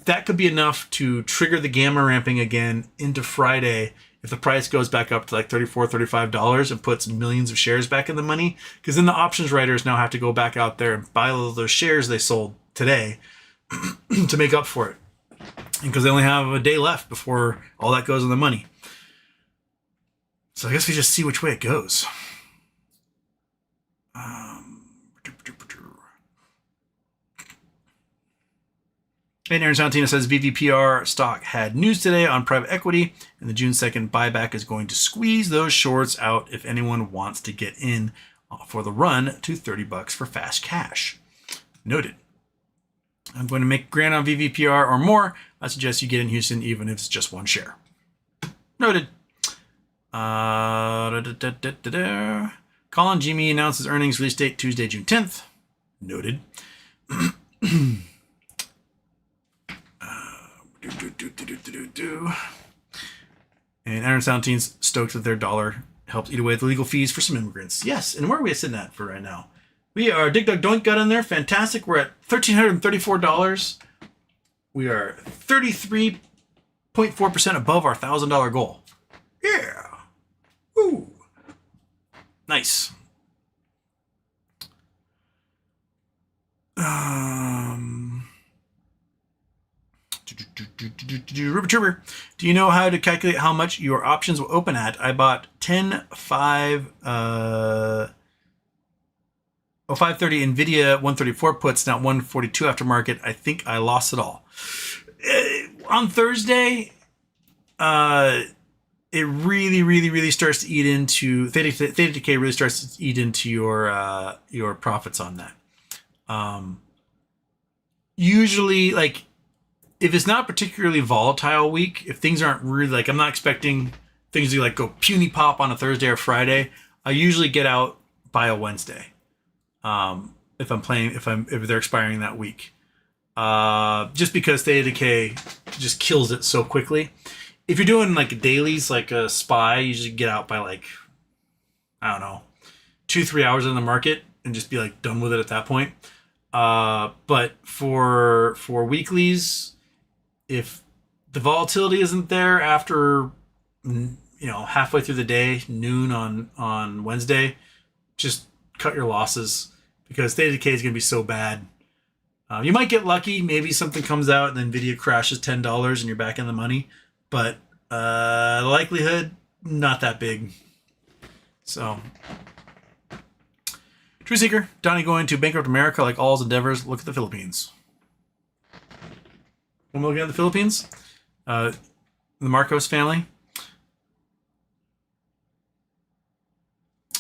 that could be enough to trigger the gamma ramping again into Friday if the price goes back up to like $34, $35 and puts millions of shares back in the money. Because then the options writers now have to go back out there and buy all those shares they sold today to make up for it. And because they only have a day left before all that goes in the money. So I guess we just see which way it goes. And Aaron Santina says VVPR stock had news today on private equity, and the June 2nd buyback is going to squeeze those shorts out if anyone wants to get in for the run to $30 for fast cash. Noted. I'm going to make grand on VVPR or more. I suggest you get in Houston even if it's just one share. Noted. Colin Jimmy announces earnings release date Tuesday, June 10th. Noted. And Aaron Soundteen's stoked that their dollar helps eat away the legal fees for some immigrants. Yes, and where are we sitting at for right now? We are Dig Dug Doink got in there. Fantastic. We're at $1,334. We are 33.4% above our $1,000 goal. Yeah. Woo. Nice. Rubber Trooper, do you know how to calculate how much your options will open at? I bought 530 NVIDIA 134 puts, now 142 aftermarket. I think I lost it all. On Thursday, it really starts to eat into theta decay. Really starts to eat into your profits on that. Usually, like, if it's not particularly volatile week, if things aren't really, like, I'm not expecting things do like go puny pop on a Thursday or Friday, I usually get out by a Wednesday. If I'm playing, if they're expiring that week, just because State of Decay just kills it so quickly. If you're doing like dailies, like a spy, you usually get out by like, I don't know, 2-3 hours in the market and just be like done with it at that point. But for weeklies, if the volatility isn't there after, halfway through the day, noon on Wednesday, just cut your losses because State of Decay is going to be so bad. You might get lucky. Maybe something comes out and then Nvidia crashes $10 and you're back in the money. But the likelihood, not that big. So, True Seeker, Donnie going to bankrupt America like all his endeavors. Look at the Philippines. When we're looking at the Philippines, the Marcos family.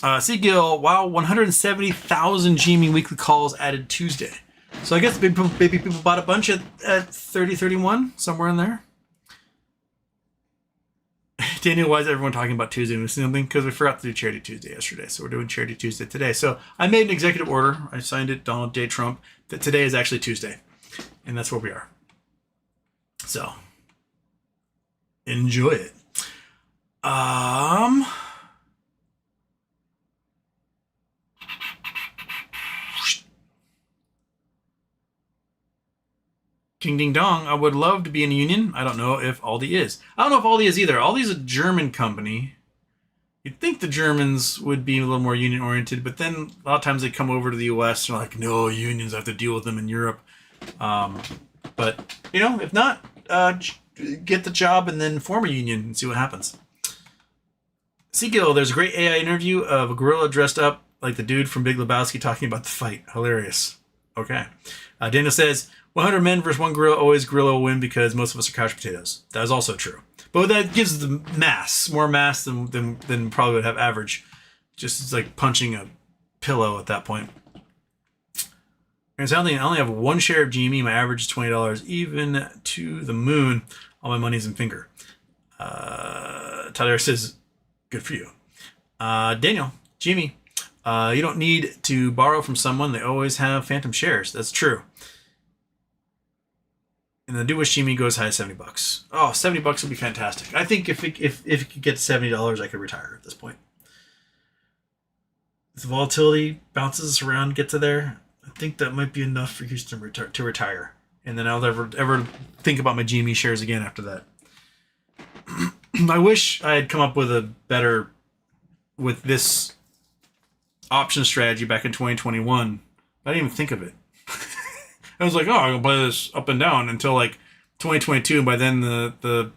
Seagill, wow, 170,000 Gmail weekly calls added Tuesday. So I guess maybe people bought a bunch at 30-31, somewhere in there. Daniel, why is everyone talking about Tuesday? Missing something? Because we forgot to do Charity Tuesday yesterday, so we're doing Charity Tuesday today. So I made an executive order. I signed it, Donald J. Trump, that today is actually Tuesday, and that's where we are. So enjoy it. Ding ding dong. I would love to be in a union. I don't know if Aldi is. I don't know if Aldi is either. Aldi's a German company. You'd think the Germans would be a little more union oriented, but then a lot of times they come over to the US and are like, no, unions, I have to deal with them in Europe. But, if not, get the job and then form a union and see what happens. Seagill, there's a great AI interview of a gorilla dressed up like the dude from Big Lebowski talking about the fight. Hilarious. Okay. Daniel says, 100 men versus one gorilla, always gorilla will win because most of us are couch potatoes. That is also true. But that gives the more mass than probably would have average. Just it's like punching a pillow at that point. And so I only have one share of Genie. My average is $20, even to the moon. All my money's in finger. Tyler says, good for you. Daniel, Jimmy, you don't need to borrow from someone. They always have phantom shares. That's true. And the Do Wish Jimmy goes high as $70. Oh, $70 would be fantastic. I think if it could get $70, I could retire at this point. If the volatility bounces around, get to there, I think that might be enough for Houston to retire. And then I'll ever think about my GME shares again after that. I wish I had come up with this option strategy back in 2021. I didn't even think of it. I was like, I'm going to play this up and down until like 2022. And by then the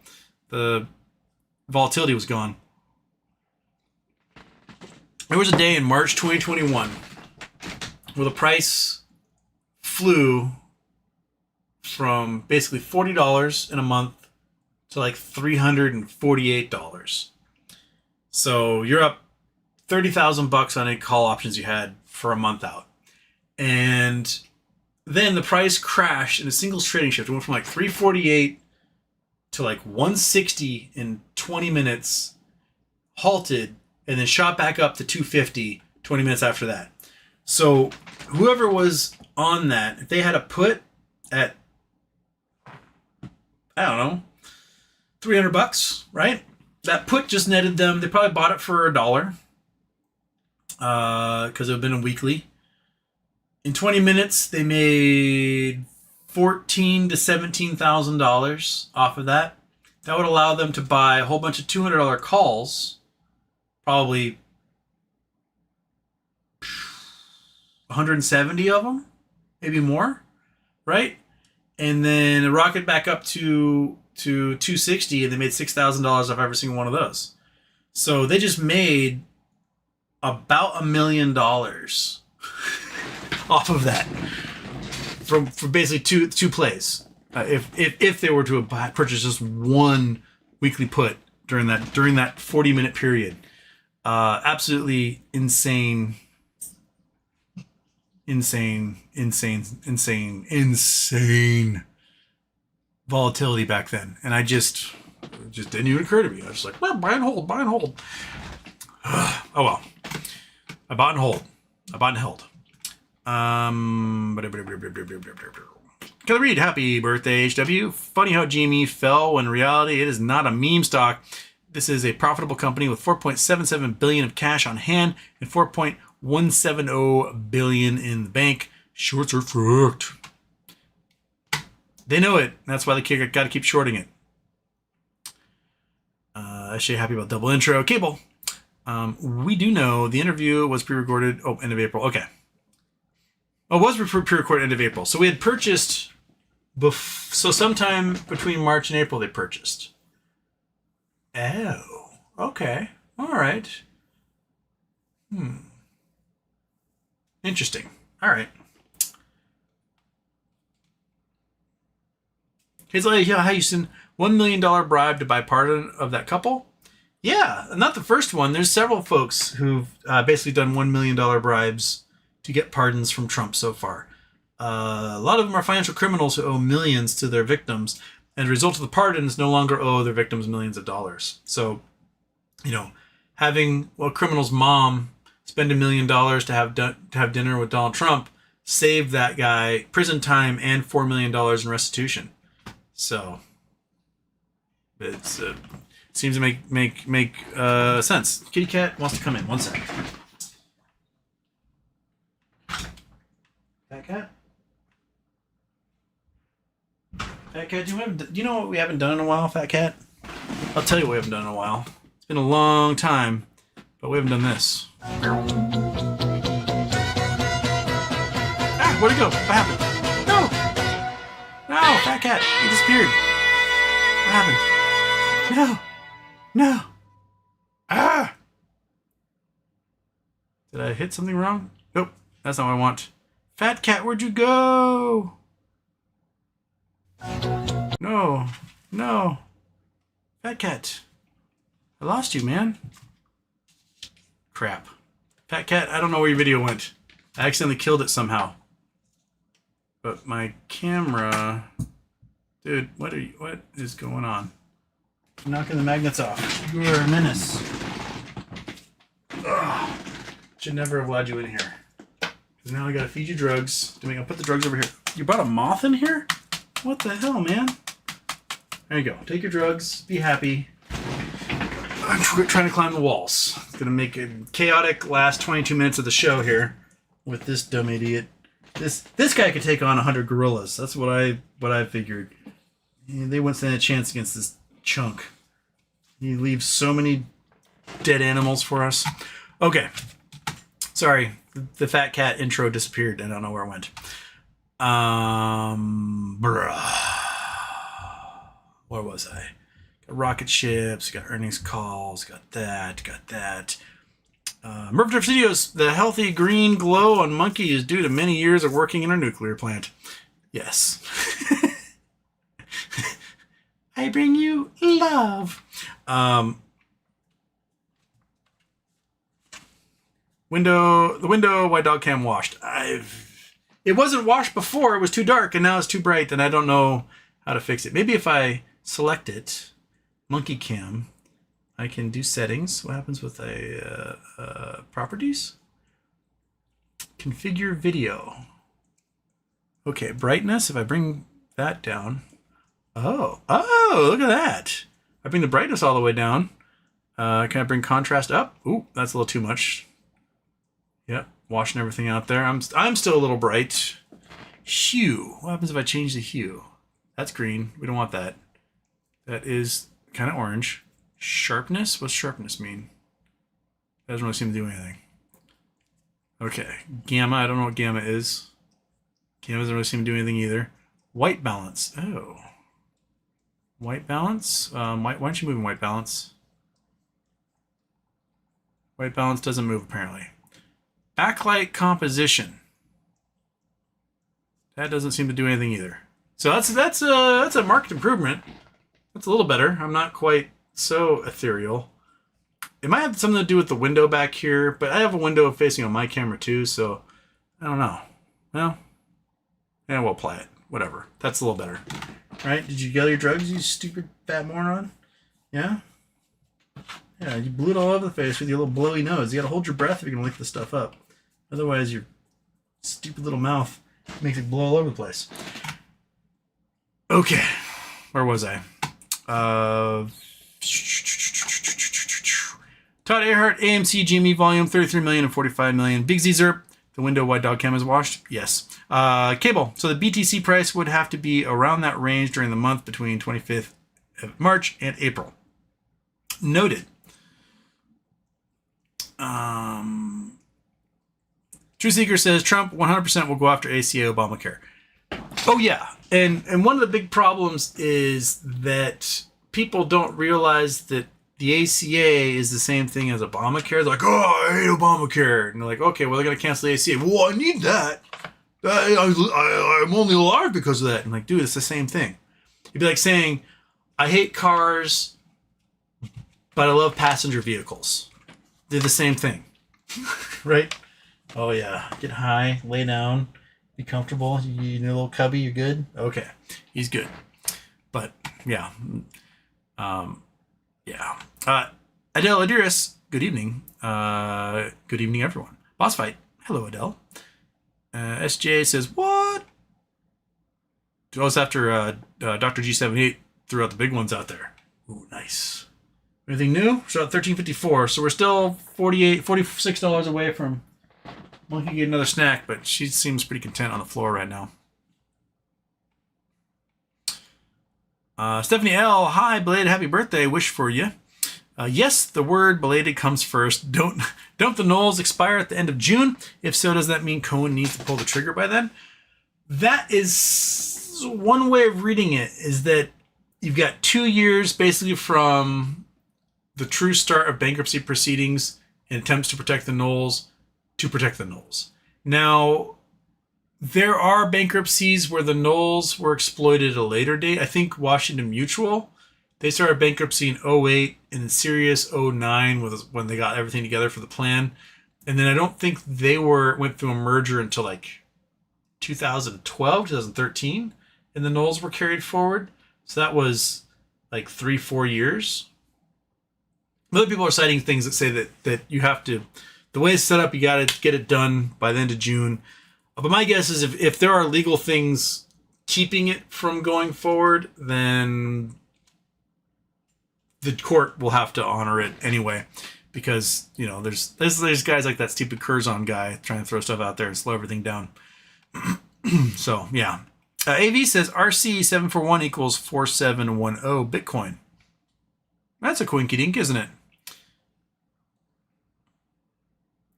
volatility was gone. There was a day in March 2021 where the price flew from basically $40 in a month to like $348. So you're up $30,000 on any call options you had for a month out. And then the price crashed in a single trading shift. It went from like 348 to like 160 in 20 minutes, halted, and then shot back up to 250 20 minutes after that. So whoever was on that, if they had a put at, I don't know, $300, right? That put just netted them. They probably bought it for $1 because it would have been a weekly. In 20 minutes, they made $14,000 to $17,000 off of that. That would allow them to buy a whole bunch of $200 calls, probably 170 of them, maybe more, right? And then it rocketed back up to 260, and they made $6,000 off every single one of those. So they just made about $1 million off of that for basically two plays. If they were to purchase just one weekly put during that 40-minute period, absolutely insane volatility back then. And I just It just didn't even occur to me. I was just like, well, buy and hold, buy and hold. Oh well. I bought and hold. I bought and held. Kelly Reed, happy birthday, HW. Funny how GME fell when in reality it is not a meme stock. This is a profitable company with $4.77 billion of cash on hand and $4.170 billion in the bank. Shorts are fucked. They know it. That's why they got to keep shorting it. Actually, happy about double intro. Cable. We do know the interview was pre-recorded. Oh, end of April. Okay. Oh, it was pre-recorded end of April. So we had purchased. So sometime between March and April, they purchased. Oh. Okay. All right. Interesting. All right. Hazel, yeah, Houston, $1 million bribe to buy pardon of that couple. Yeah, not the first one. There's several folks who've basically done $1 million bribes to get pardons from Trump so far. A lot of them are financial criminals who owe millions to their victims, and as a result of the pardons, no longer owe their victims millions of dollars. So, having a criminal's mom spend $1 million to have dinner with Donald Trump saved that guy prison time and $4 million in restitution. So, it's seems to make sense. Kitty cat wants to come in. One sec. Fat cat. Fat cat, do you know what we haven't done in a while, Fat cat? I'll tell you what we haven't done in a while. It's been a long time, but we haven't done this. Ah, where'd it go? What happened? No, Fat cat, he disappeared. What happened? No. Ah! Did I hit something wrong? Nope, that's not what I want. Fat cat, where'd you go? No. Fat cat. I lost you, man. Crap. Fat cat, I don't know where your video went. I accidentally killed it somehow. But my camera... Dude, what is going on? I'm knocking the magnets off. You're a menace. Ugh. Should never have allowed you in here. Because now I gotta feed you drugs. I'll put the drugs over here. You brought a moth in here? What the hell, man? There you go. Take your drugs. Be happy. I'm trying to climb the walls. It's gonna make a chaotic last 22 minutes of the show here with this dumb idiot. This guy could take on 100 gorillas. That's what I figured. They wouldn't stand a chance against this chunk. He leaves so many dead animals for us. Okay. Sorry. The fat cat intro disappeared. I don't know where it went. Where was I? Got rocket ships, got earnings calls, got that. Murph Studios, the healthy green glow on Monkey is due to many years of working in a nuclear plant. Yes. I bring you love. The window, white dog cam washed. It wasn't washed before. It was too dark, and now it's too bright, and I don't know how to fix it. Maybe if I select it, monkey cam, I can do settings. What happens with properties? Configure video. Okay, brightness. If I bring that down. Oh, look at that. I bring the brightness all the way down. Can I bring contrast up? Ooh, that's a little too much. Yep, washing everything out there. I'm still a little bright. Hue. What happens if I change the hue? That's green. We don't want that. That is kind of orange. Sharpness? What's sharpness mean? That doesn't really seem to do anything. Okay. Gamma. I don't know what gamma is. Gamma doesn't really seem to do anything either. White balance. Oh. White balance? Why don't you move in white balance? White balance doesn't move, apparently. Backlight composition. That doesn't seem to do anything either. So that's a marked improvement. That's a little better. I'm not quite so ethereal. It might have something to do with the window back here, but I have a window facing on my camera too, so I don't know. Well, yeah, we'll apply it. Whatever. That's a little better. Right? Did you get your drugs, you stupid fat moron? Yeah? Yeah, you blew it all over the face with your little blowy nose. You gotta hold your breath if you're gonna lick this stuff up. Otherwise, your stupid little mouth makes it blow all over the place. Okay. Where was I? Todd Earhart, AMC, GME volume, 33 million and 45 million. Big Z Zerp, the window wide dog cam is washed. Yes. Cable. So the BTC price would have to be around that range during the month between 25th of March and April. Noted. True Seeker says Trump 100% will go after ACA Obamacare. Oh yeah, and one of the big problems is that people don't realize that the ACA is the same thing as Obamacare. They're like, oh, I hate Obamacare, and they're like, okay, well they're gonna cancel the ACA. Well, I need that. I'm only alive because of that. And like, dude, it's the same thing. It'd be like saying, I hate cars, but I love passenger vehicles. They're the same thing, right? Oh yeah, get high, lay down, be comfortable. You need a little cubby. You're good. Okay, he's good. But yeah, yeah. Adele Adiris, good evening. Good evening, everyone. Boss fight. Hello, Adele. SJ says what? Oh, it's after Dr. G78 threw out the big ones out there. Ooh, nice. Anything new? So at $13.54, so we're still $46 away from Monkey get another snack, but she seems pretty content on the floor right now. Stephanie L, hi, belated happy birthday, wish for you. Yes, the word belated comes first. Don't the Knowles expire at the end of June? If so, does that mean Cohen needs to pull the trigger by then? That is one way of reading it, is that you've got 2 years basically from the true start of bankruptcy proceedings and attempts to protect the Knowles to protect the Knowles. Now, there are bankruptcies where the Knowles were exploited at a later date. I think Washington Mutual, they started bankruptcy in 2008 and then Sirius 2009 was when they got everything together for the plan. And then I don't think they went through a merger until like 2012, 2013, and the Knowles were carried forward. So that was like 3-4 years. Other people are citing things that say that you have to, the way it's set up, you got to get it done by the end of June. But my guess is if there are legal things keeping it from going forward, then the court will have to honor it anyway. Because, you know, there's guys like that stupid Curzon guy trying to throw stuff out there and slow everything down. So, yeah. AV says RC741 equals 4710 Bitcoin. That's a quinky dink, isn't it?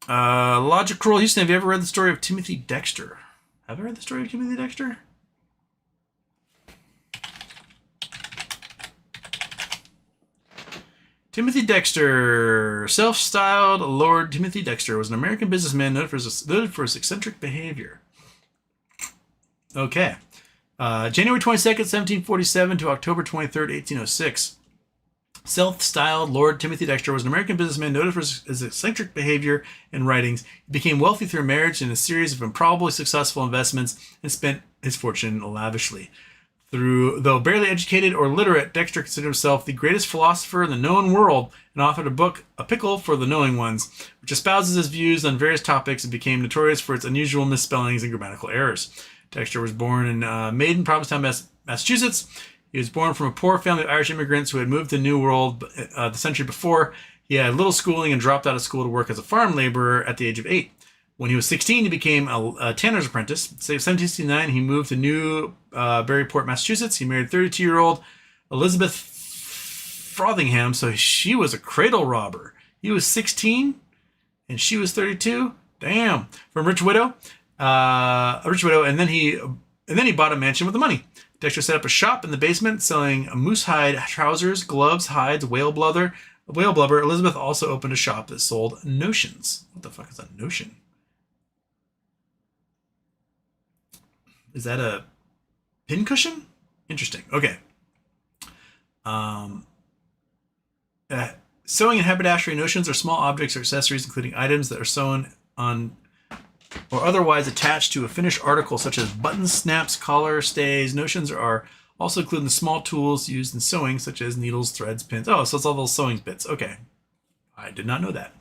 Logic Cruel Houston, have you ever read the story of Timothy Dexter? Have I read the story of Timothy Dexter? Timothy Dexter, self-styled Lord Timothy Dexter, was an American businessman noted for his eccentric behavior. Okay. January 22nd, 1747 to October 23rd, 1806. Self-styled Lord Timothy Dexter was an American businessman noted for his eccentric behavior and writings. He became wealthy through marriage and a series of improbably successful investments and spent his fortune lavishly. Though barely educated or literate, Dexter considered himself the greatest philosopher in the known world and authored a book, A Pickle for the Knowing Ones, which espouses his views on various topics and became notorious for its unusual misspellings and grammatical errors. Dexter was born in Maiden, Provincetown, Massachusetts. He was born from a poor family of Irish immigrants who had moved to the New World the century before. He had little schooling and dropped out of school to work as a farm laborer at the age of 8. When he was 16, he became a tanner's apprentice. In 1769, he moved to Newburyport, Massachusetts. He married 32-year-old Elizabeth Frothingham, so she was a cradle robber. He was 16, and she was 32. Damn, from a rich widow, and then he bought a mansion with the money. Dexter set up a shop in the basement selling moose hide trousers, gloves, hides, whale blubber. Elizabeth also opened a shop that sold notions. What the fuck is a notion? Is that a pincushion? Interesting. Okay. Sewing and haberdashery notions are small objects or accessories, including items that are sewn on or otherwise attached to a finished article, such as buttons, snaps, collar, stays. Notions are also including the small tools used in sewing, such as needles, threads, pins. Oh, so it's all those sewing bits. Okay. I did not know that.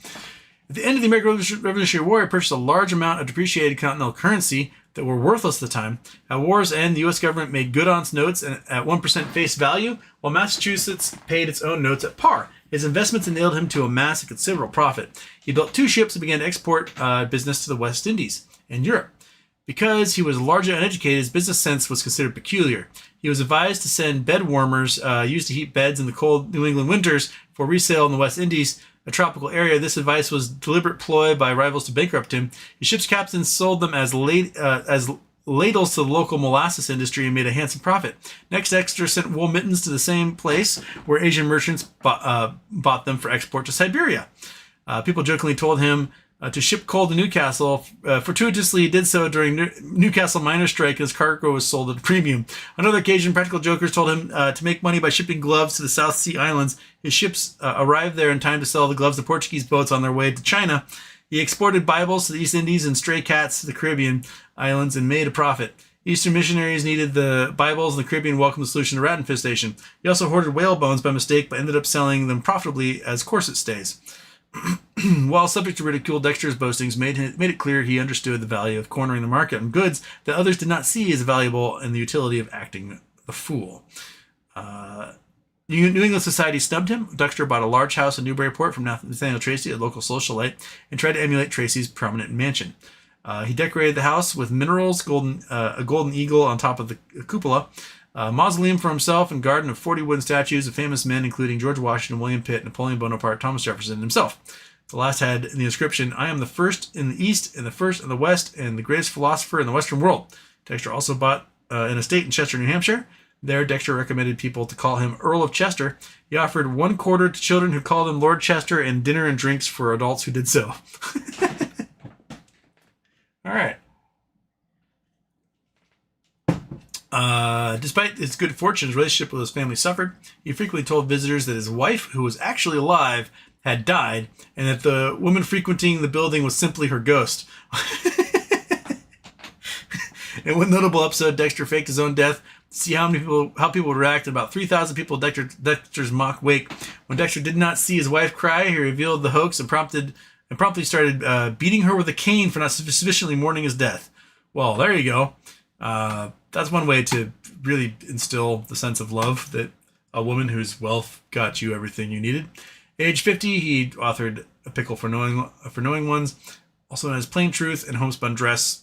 At the end of the American Revolutionary War, it purchased a large amount of depreciated continental currency that were worthless at the time. At war's end, the U.S. government made good on its notes at 1% face value, while Massachusetts paid its own notes at par. His investments enabled him to amass a considerable profit. He built 2 ships and began to export business to the West Indies and Europe. Because he was largely uneducated, his business sense was considered peculiar. He was advised to send bed warmers used to heat beds in the cold New England winters for resale in the West Indies, a tropical area. This advice was a deliberate ploy by rivals to bankrupt him. His ship's captains sold them as ladles to the local molasses industry and made a handsome profit. Next, Dexter sent wool mittens to the same place where Asian merchants bought them for export to Siberia. People jokingly told him to ship coal to Newcastle. Fortuitously, he did so during Newcastle miners' strike, and his cargo was sold at a premium. On another occasion, practical jokers told him to make money by shipping gloves to the South Sea Islands. His ships arrived there in time to sell the gloves to Portuguese boats on their way to China. He exported Bibles to the East Indies and stray cats to the Caribbean islands and made a profit. Eastern missionaries needed the Bibles, and the Caribbean welcomed the solution to rat infestation. He also hoarded whale bones by mistake, but ended up selling them profitably as corset stays. While subject to ridicule, Dexter's boastings made it clear he understood the value of cornering the market on goods that others did not see as valuable and the utility of acting the fool. New England society snubbed him. Dexter bought a large house in Newburyport from Nathaniel Tracy, a local socialite, and tried to emulate Tracy's prominent mansion. He decorated the house with minerals, a golden eagle on top of the cupola, a mausoleum for himself, and garden of 40 wooden statues of famous men, including George Washington, William Pitt, Napoleon Bonaparte, Thomas Jefferson, and himself. The last had in the inscription, "I am the first in the East, and the first in the West, and the greatest philosopher in the Western world." Dexter also bought an estate in Chester, New Hampshire. There, Dexter recommended people to call him Earl of Chester. He offered 1/4 to children who called him Lord Chester, and dinner and drinks for adults who did so. All right. Despite his good fortune, his relationship with his family suffered. He frequently told visitors that his wife, who was actually alive, had died, and that the woman frequenting the building was simply her ghost. In one notable episode, Dexter faked his own death to see how people would react. About 3,000 people at Dexter's mock wake. When Dexter did not see his wife cry, he revealed the hoax and promptly started beating her with a cane for not sufficiently mourning his death. Well, there you go. That's one way to really instill the sense of love that a woman whose wealth got you everything you needed. Age 50, he authored A Pickle for Knowing Ones, also known as Plain Truth and Homespun Dress,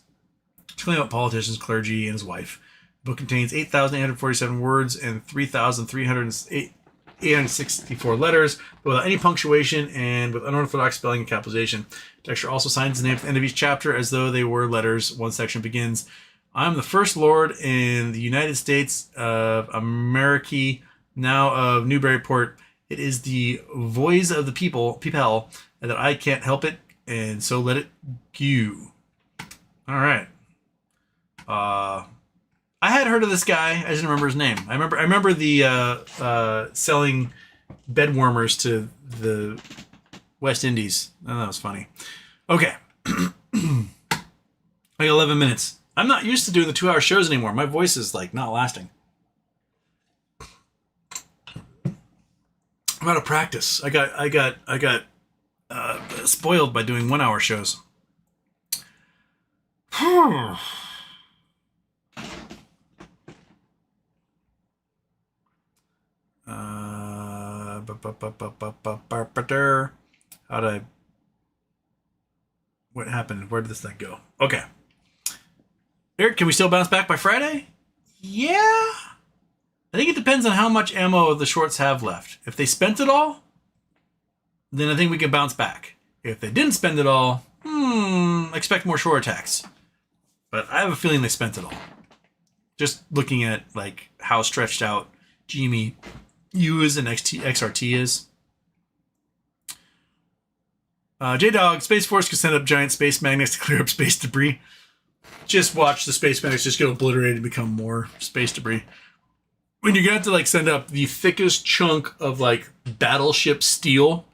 talking about politicians, clergy, and his wife. The book contains 8,847 words and 3,364 letters, but without any punctuation and with unorthodox spelling and capitalization. Dexter also signs his name at the end of each chapter as though they were letters. One section begins, "I am the first lord in the United States of America, now of Newburyport. It is the voice of the people, and that I can't help it, and so let it go." All right. I had heard of this guy. I didn't remember his name. I remember the selling bed warmers to the West Indies. Oh, that was funny. Okay. Like 11 minutes. I'm not used to doing the 2-hour shows anymore. My voice is like not lasting. I'm out of practice. I got spoiled by doing 1-hour shows. What happened? Where did this thing go? Okay. Eric, can we still bounce back by Friday? Yeah. I think it depends on how much ammo the shorts have left. If they spent it all, then I think we can bounce back. If they didn't spend it all, expect more short attacks. But I have a feeling they spent it all. Just looking at like how stretched out GMU is and XRT is. J-Dog, Space Force can send up giant space magnets to clear up space debris. Just watch the space magnets just get obliterated and become more space debris. When you got to like send up the thickest chunk of like battleship steel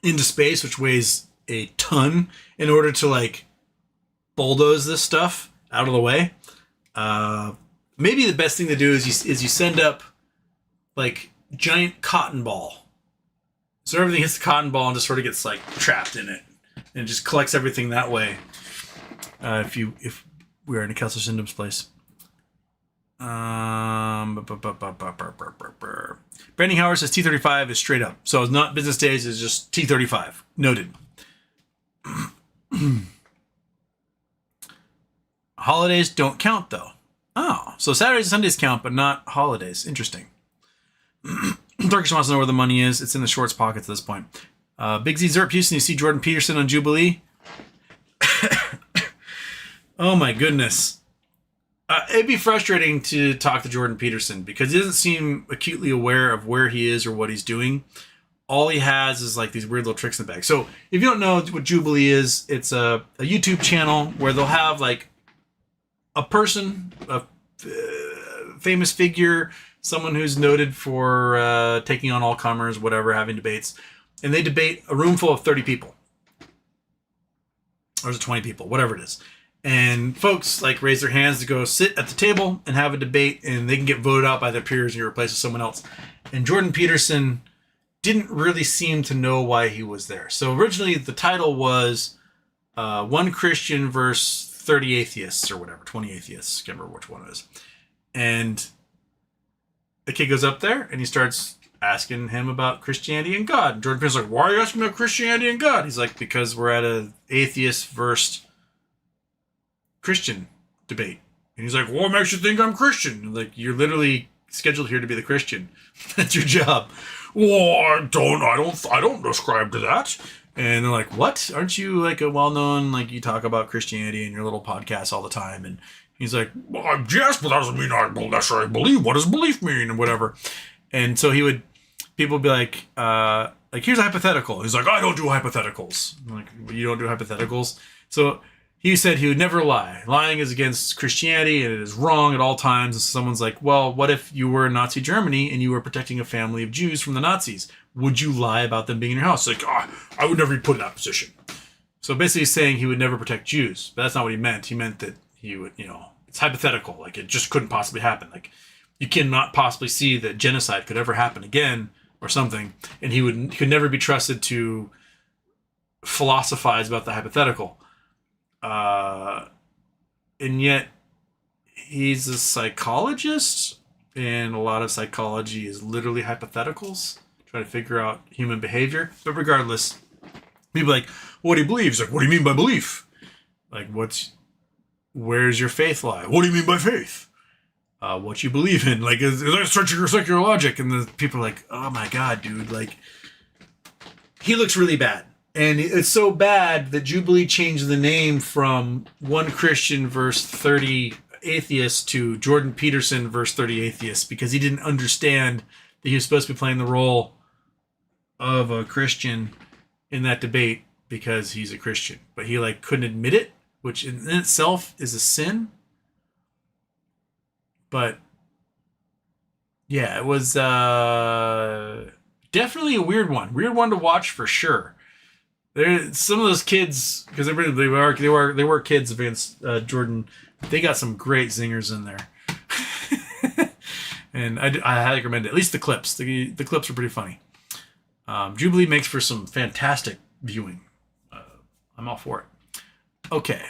into space, which weighs a ton, in order to like bulldoze this stuff out of the way, maybe the best thing to do is you send up like giant cotton ball. So everything hits the cotton ball and just sort of gets like trapped in it, and it just collects everything that way. If we are in a Kessler Syndrome's place. Brandon Howard says T35 is straight up. So it's not business days, it's just T35. Noted. Holidays don't count though. Oh, so Saturdays and Sundays count, but not holidays. Interesting. Turkish wants to know where the money is. It's in the shorts pockets at this point. Big Z Zerp Houston, you see Jordan Peterson on Jubilee? Oh my goodness. It'd be frustrating to talk to Jordan Peterson because he doesn't seem acutely aware of where he is or what he's doing. All he has is like these weird little tricks in the bag. So if you don't know what Jubilee is, it's a YouTube channel where they'll have like a person, a famous figure, someone who's noted for taking on all comers, whatever, having debates. And they debate a room full of 30 people. Or is it 20 people? Whatever it is. And folks like raise their hands to go sit at the table and have a debate, and they can get voted out by their peers and you're replaced with someone else. And Jordan Peterson didn't really seem to know why he was there. So originally the title was one Christian versus 30 atheists or whatever, 20 atheists. Can't remember which one it is. And the kid goes up there and he starts asking him about Christianity and God. And Jordan Peterson's like, why are you asking about Christianity and God? He's like, because we're at an atheist versus Christian debate. And he's like, well, what makes you think I'm Christian? And like, you're literally scheduled here to be the Christian. That's your job. Well, I don't ascribe to that. And they're like, what? Aren't you like a well-known, like you talk about Christianity in your little podcast all the time? And he's like, well, yes, but that doesn't mean I necessarily believe. What does belief mean? And whatever. And so people would be like, here's a hypothetical. He's like, I don't do hypotheticals. I'm like, well, you don't do hypotheticals? So he said he would never lie. Lying is against Christianity and it is wrong at all times. And someone's like, well, what if you were in Nazi Germany and you were protecting a family of Jews from the Nazis? Would you lie about them being in your house? Like, I would never be put in that position. So basically he's saying he would never protect Jews. But that's not what he meant. He meant that he would, it's hypothetical. Like, it just couldn't possibly happen. Like, you cannot possibly see that genocide could ever happen again or something. And he could never be trusted to philosophize about the hypothetical. And yet he's a psychologist, and a lot of psychology is literally hypotheticals, trying to figure out human behavior. But regardless, people are like, what do you believe? He's like, what do you mean by belief? Like, where's your faith lie? What do you mean by faith? What you believe in? Like, is that secular logic? And the people are like, oh my God, dude, like, he looks really bad. And it's so bad that Jubilee changed the name from one Christian versus 30 atheists to Jordan Peterson versus 30 atheists, because he didn't understand that he was supposed to be playing the role of a Christian in that debate because he's a Christian. But he couldn't admit it, which in itself is a sin. But yeah, it was definitely a weird one to watch for sure. Some of those kids, because they were kids against Jordan. They got some great zingers in there, and I highly recommend it. At least the clips. The clips are pretty funny. Jubilee makes for some fantastic viewing. I'm all for it. Okay,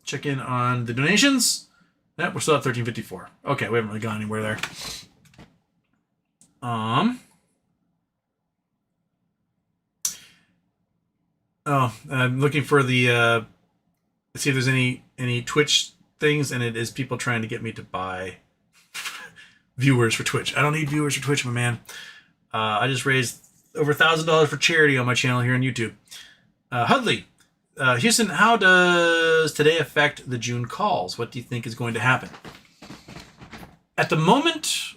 check in on the donations. We're still at 1354. Okay, we haven't really gone anywhere there. I'm looking for the see if there's any Twitch things, and it is people trying to get me to buy viewers for Twitch. I don't need viewers for Twitch, my man. I just raised over $1,000 for charity on my channel here on YouTube. Hudley, Houston, how does today affect the June calls? What do you think is going to happen? At the moment,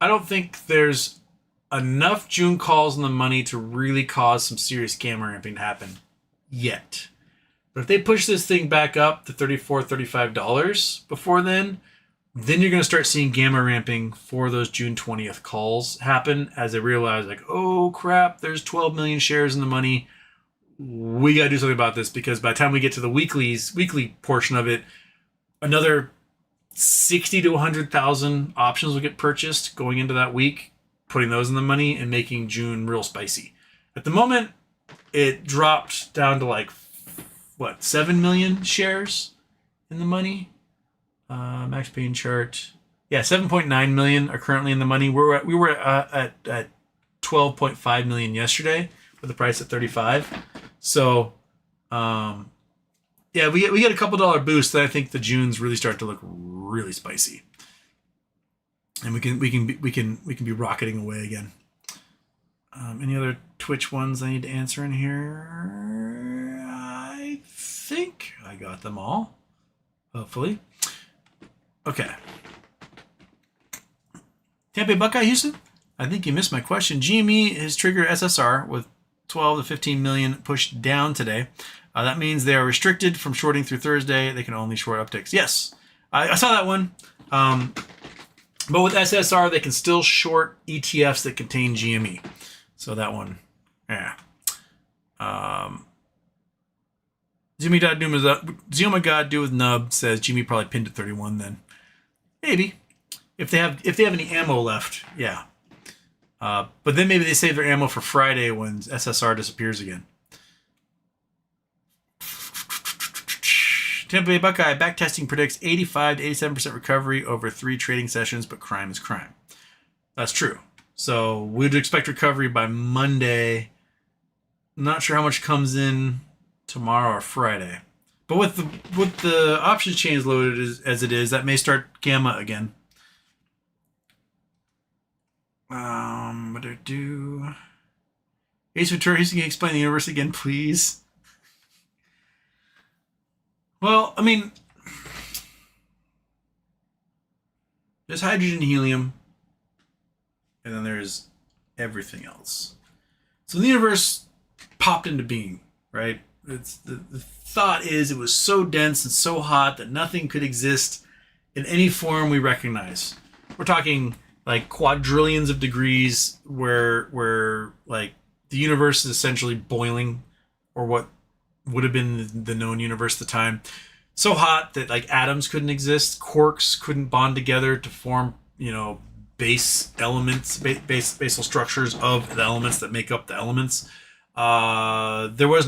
I don't think there's enough June calls in the money to really cause some serious gamma ramping to happen yet. But if they push this thing back up to $34, $35 before then you're going to start seeing gamma ramping for those June 20th calls happen as they realize, like, oh crap, there's 12 million shares in the money. we got to do something about this, because by the time we get to the weekly portion of it, another 60 to 100,000 options will get purchased going into that week, putting those in the money and making June real spicy. At the moment, it dropped down to like, 7 million shares in the money? Max Payne chart. Yeah, 7.9 million are currently in the money. We were at 12.5 million yesterday with the price at 35. So, yeah, we get a couple dollar boost. Then I think the Junes really start to look really spicy, and we can be rocketing away again. Any other Twitch ones I need to answer in here? I think I got them all. Hopefully. Okay. Tampa Bay Buckeye Houston. I think you missed my question. GME has triggered SSR with 12 to 15 million pushed down today. That means they are restricted from shorting through Thursday. They can only short upticks. Yes, I saw that one. But with SSR, they can still short ETFs that contain GME. So that one, yeah. Zioma God do with Nub says GME probably pinned at 31 then. Maybe. If they have any ammo left, yeah. But then maybe they save their ammo for Friday when SSR disappears again. Tampa Bay Buckeye backtesting predicts 85 to 87% recovery over 3 trading sessions, but crime is crime. That's true. So we'd expect recovery by Monday. Not sure how much comes in tomorrow or Friday. But with the options chains loaded as it is, that may start gamma again. What do I do? Ace Ventura, can you explain the universe again, please? Well, I mean, there's hydrogen and helium, and then there's everything else. So the universe popped into being, right? It's the thought is it was so dense and so hot that nothing could exist in any form we recognize. We're talking like quadrillions of degrees where like the universe is essentially boiling, or what would have been the known universe at the time. So hot that like atoms couldn't exist, quarks couldn't bond together to form, base elements, basal structures of the elements that make up the elements. There were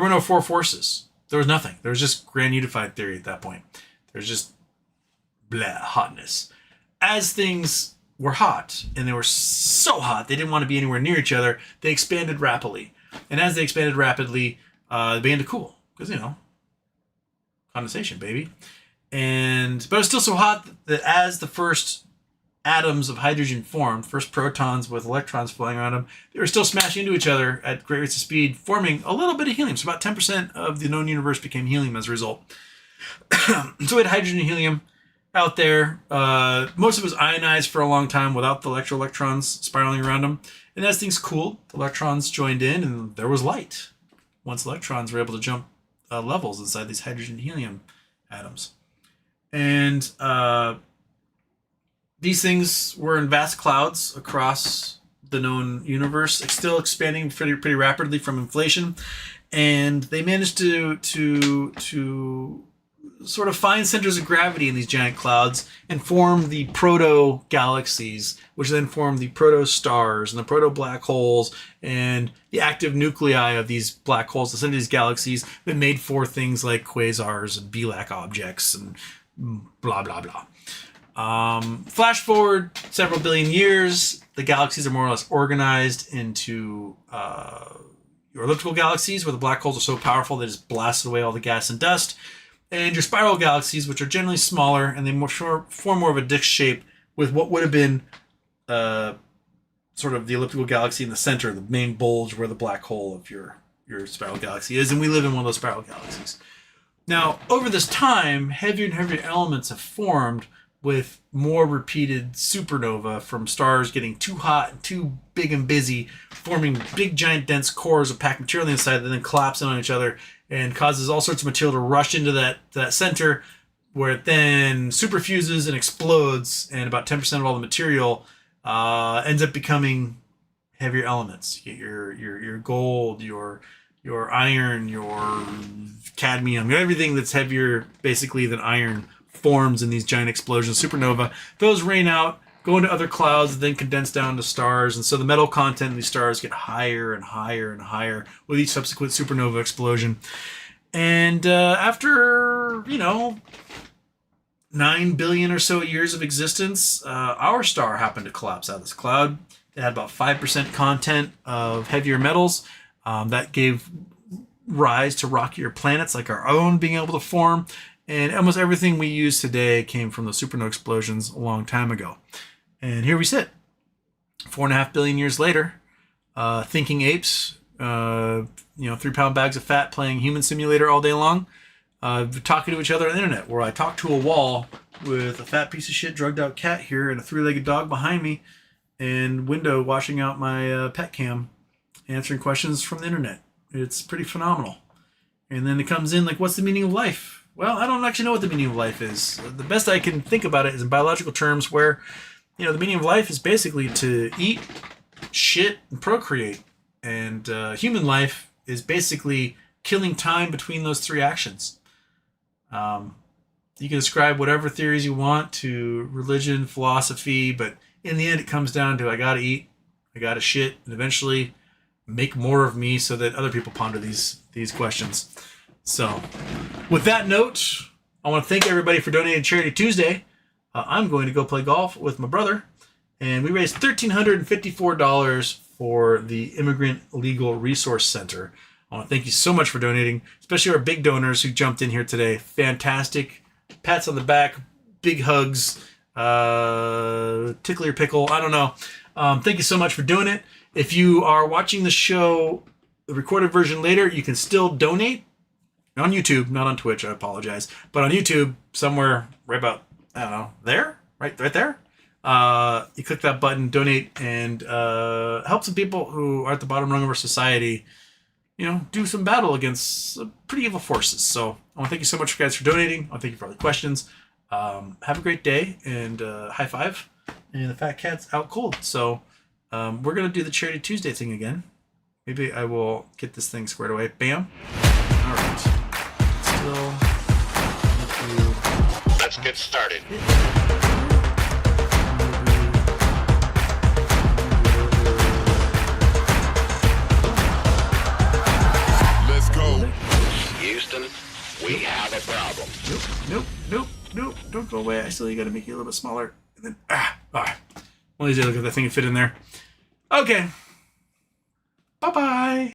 no 4 forces. There was nothing. There was just grand unified theory at that point. There's just hotness. As things were hot, and they were so hot they didn't want to be anywhere near each other, they expanded rapidly. And as they expanded rapidly, they began to cool. Because, condensation, baby. But it was still so hot that as the first atoms of hydrogen formed, first protons with electrons flying around them, they were still smashing into each other at great rates of speed, forming a little bit of helium. So about 10% of the known universe became helium as a result. So we had hydrogen and helium out there. Most of it was ionized for a long time without the electrons spiraling around them. And as things cooled, the electrons joined in and there was light. Once electrons were able to jump levels inside these hydrogen and helium atoms. And these things were in vast clouds across the known universe, still expanding pretty rapidly from inflation. And they managed to sort of find centers of gravity in these giant clouds and form the proto-galaxies, which then form the proto-stars and the proto-black holes and the active nuclei of these black holes that send these galaxies that made for things like quasars and BLAC objects and blah, blah, blah. Flash forward several billion years, the galaxies are more or less organized into your elliptical galaxies, where the black holes are so powerful they just blasted away all the gas and dust. And your spiral galaxies, which are generally smaller, and they form more of a disc shape with what would have been sort of the elliptical galaxy in the center, the main bulge where the black hole of your spiral galaxy is. And we live in one of those spiral galaxies. Now, over this time, heavier and heavier elements have formed with more repeated supernova from stars getting too hot and too big and busy, forming big, giant, dense cores of packed material on the inside that then collapse in on each other and causes all sorts of material to rush into that center, where it then superfuses and explodes, and about 10% of all the material ends up becoming heavier elements. You get your gold, your iron, your cadmium, everything that's heavier basically than iron forms in these giant explosions, supernova. Those rain out, go into other clouds, then condense down to stars. And so the metal content in these stars get higher and higher and higher with each subsequent supernova explosion. And after, 9 billion or so years of existence, our star happened to collapse out of this cloud. It had about 5% content of heavier metals. That gave rise to rockier planets like our own being able to form. And almost everything we use today came from the supernova explosions a long time ago. And here we sit, 4.5 billion years later, thinking apes, 3-pound bags of fat playing human simulator all day long, talking to each other on the internet, where I talk to a wall with a fat piece of shit drugged out cat here and a 3-legged dog behind me and window washing out my pet cam, answering questions from the internet. It's pretty phenomenal. And then it comes in like, what's the meaning of life? Well, I don't actually know what the meaning of life is. The best I can think about it is in biological terms where, the meaning of life is basically to eat, shit, and procreate. And human life is basically killing time between those three actions. You can ascribe whatever theories you want to religion, philosophy, but in the end it comes down to I gotta eat, I gotta shit, and eventually make more of me so that other people ponder these questions. So, with that note, I want to thank everybody for donating Charity Tuesday. I'm going to go play golf with my brother, and we raised $1,354 for the Immigrant Legal Resource Center. I want to thank you so much for donating, especially our big donors who jumped in here today. Fantastic. Pats on the back, big hugs, tickle your pickle, I don't know. Thank you so much for doing it. If you are watching the show, the recorded version later, you can still donate. On YouTube, not on Twitch, I apologize. But on YouTube, somewhere right about, I don't know, there? Right there? You click that button, donate, and help some people who are at the bottom rung of our society, do some battle against pretty evil forces. So I want to thank you so much, guys, for donating. I want to thank you for all the questions. Have a great day, and high five. And the fat cat's out cold. So we're going to do the Charity Tuesday thing again. Maybe I will get this thing squared away. Bam. All right. Let's get started. Let's go. Houston, we have a problem. Nope. Don't go away. I still got to make you a little bit smaller. And then, one of these days, look at that thing and fit in there. Okay. Bye-bye.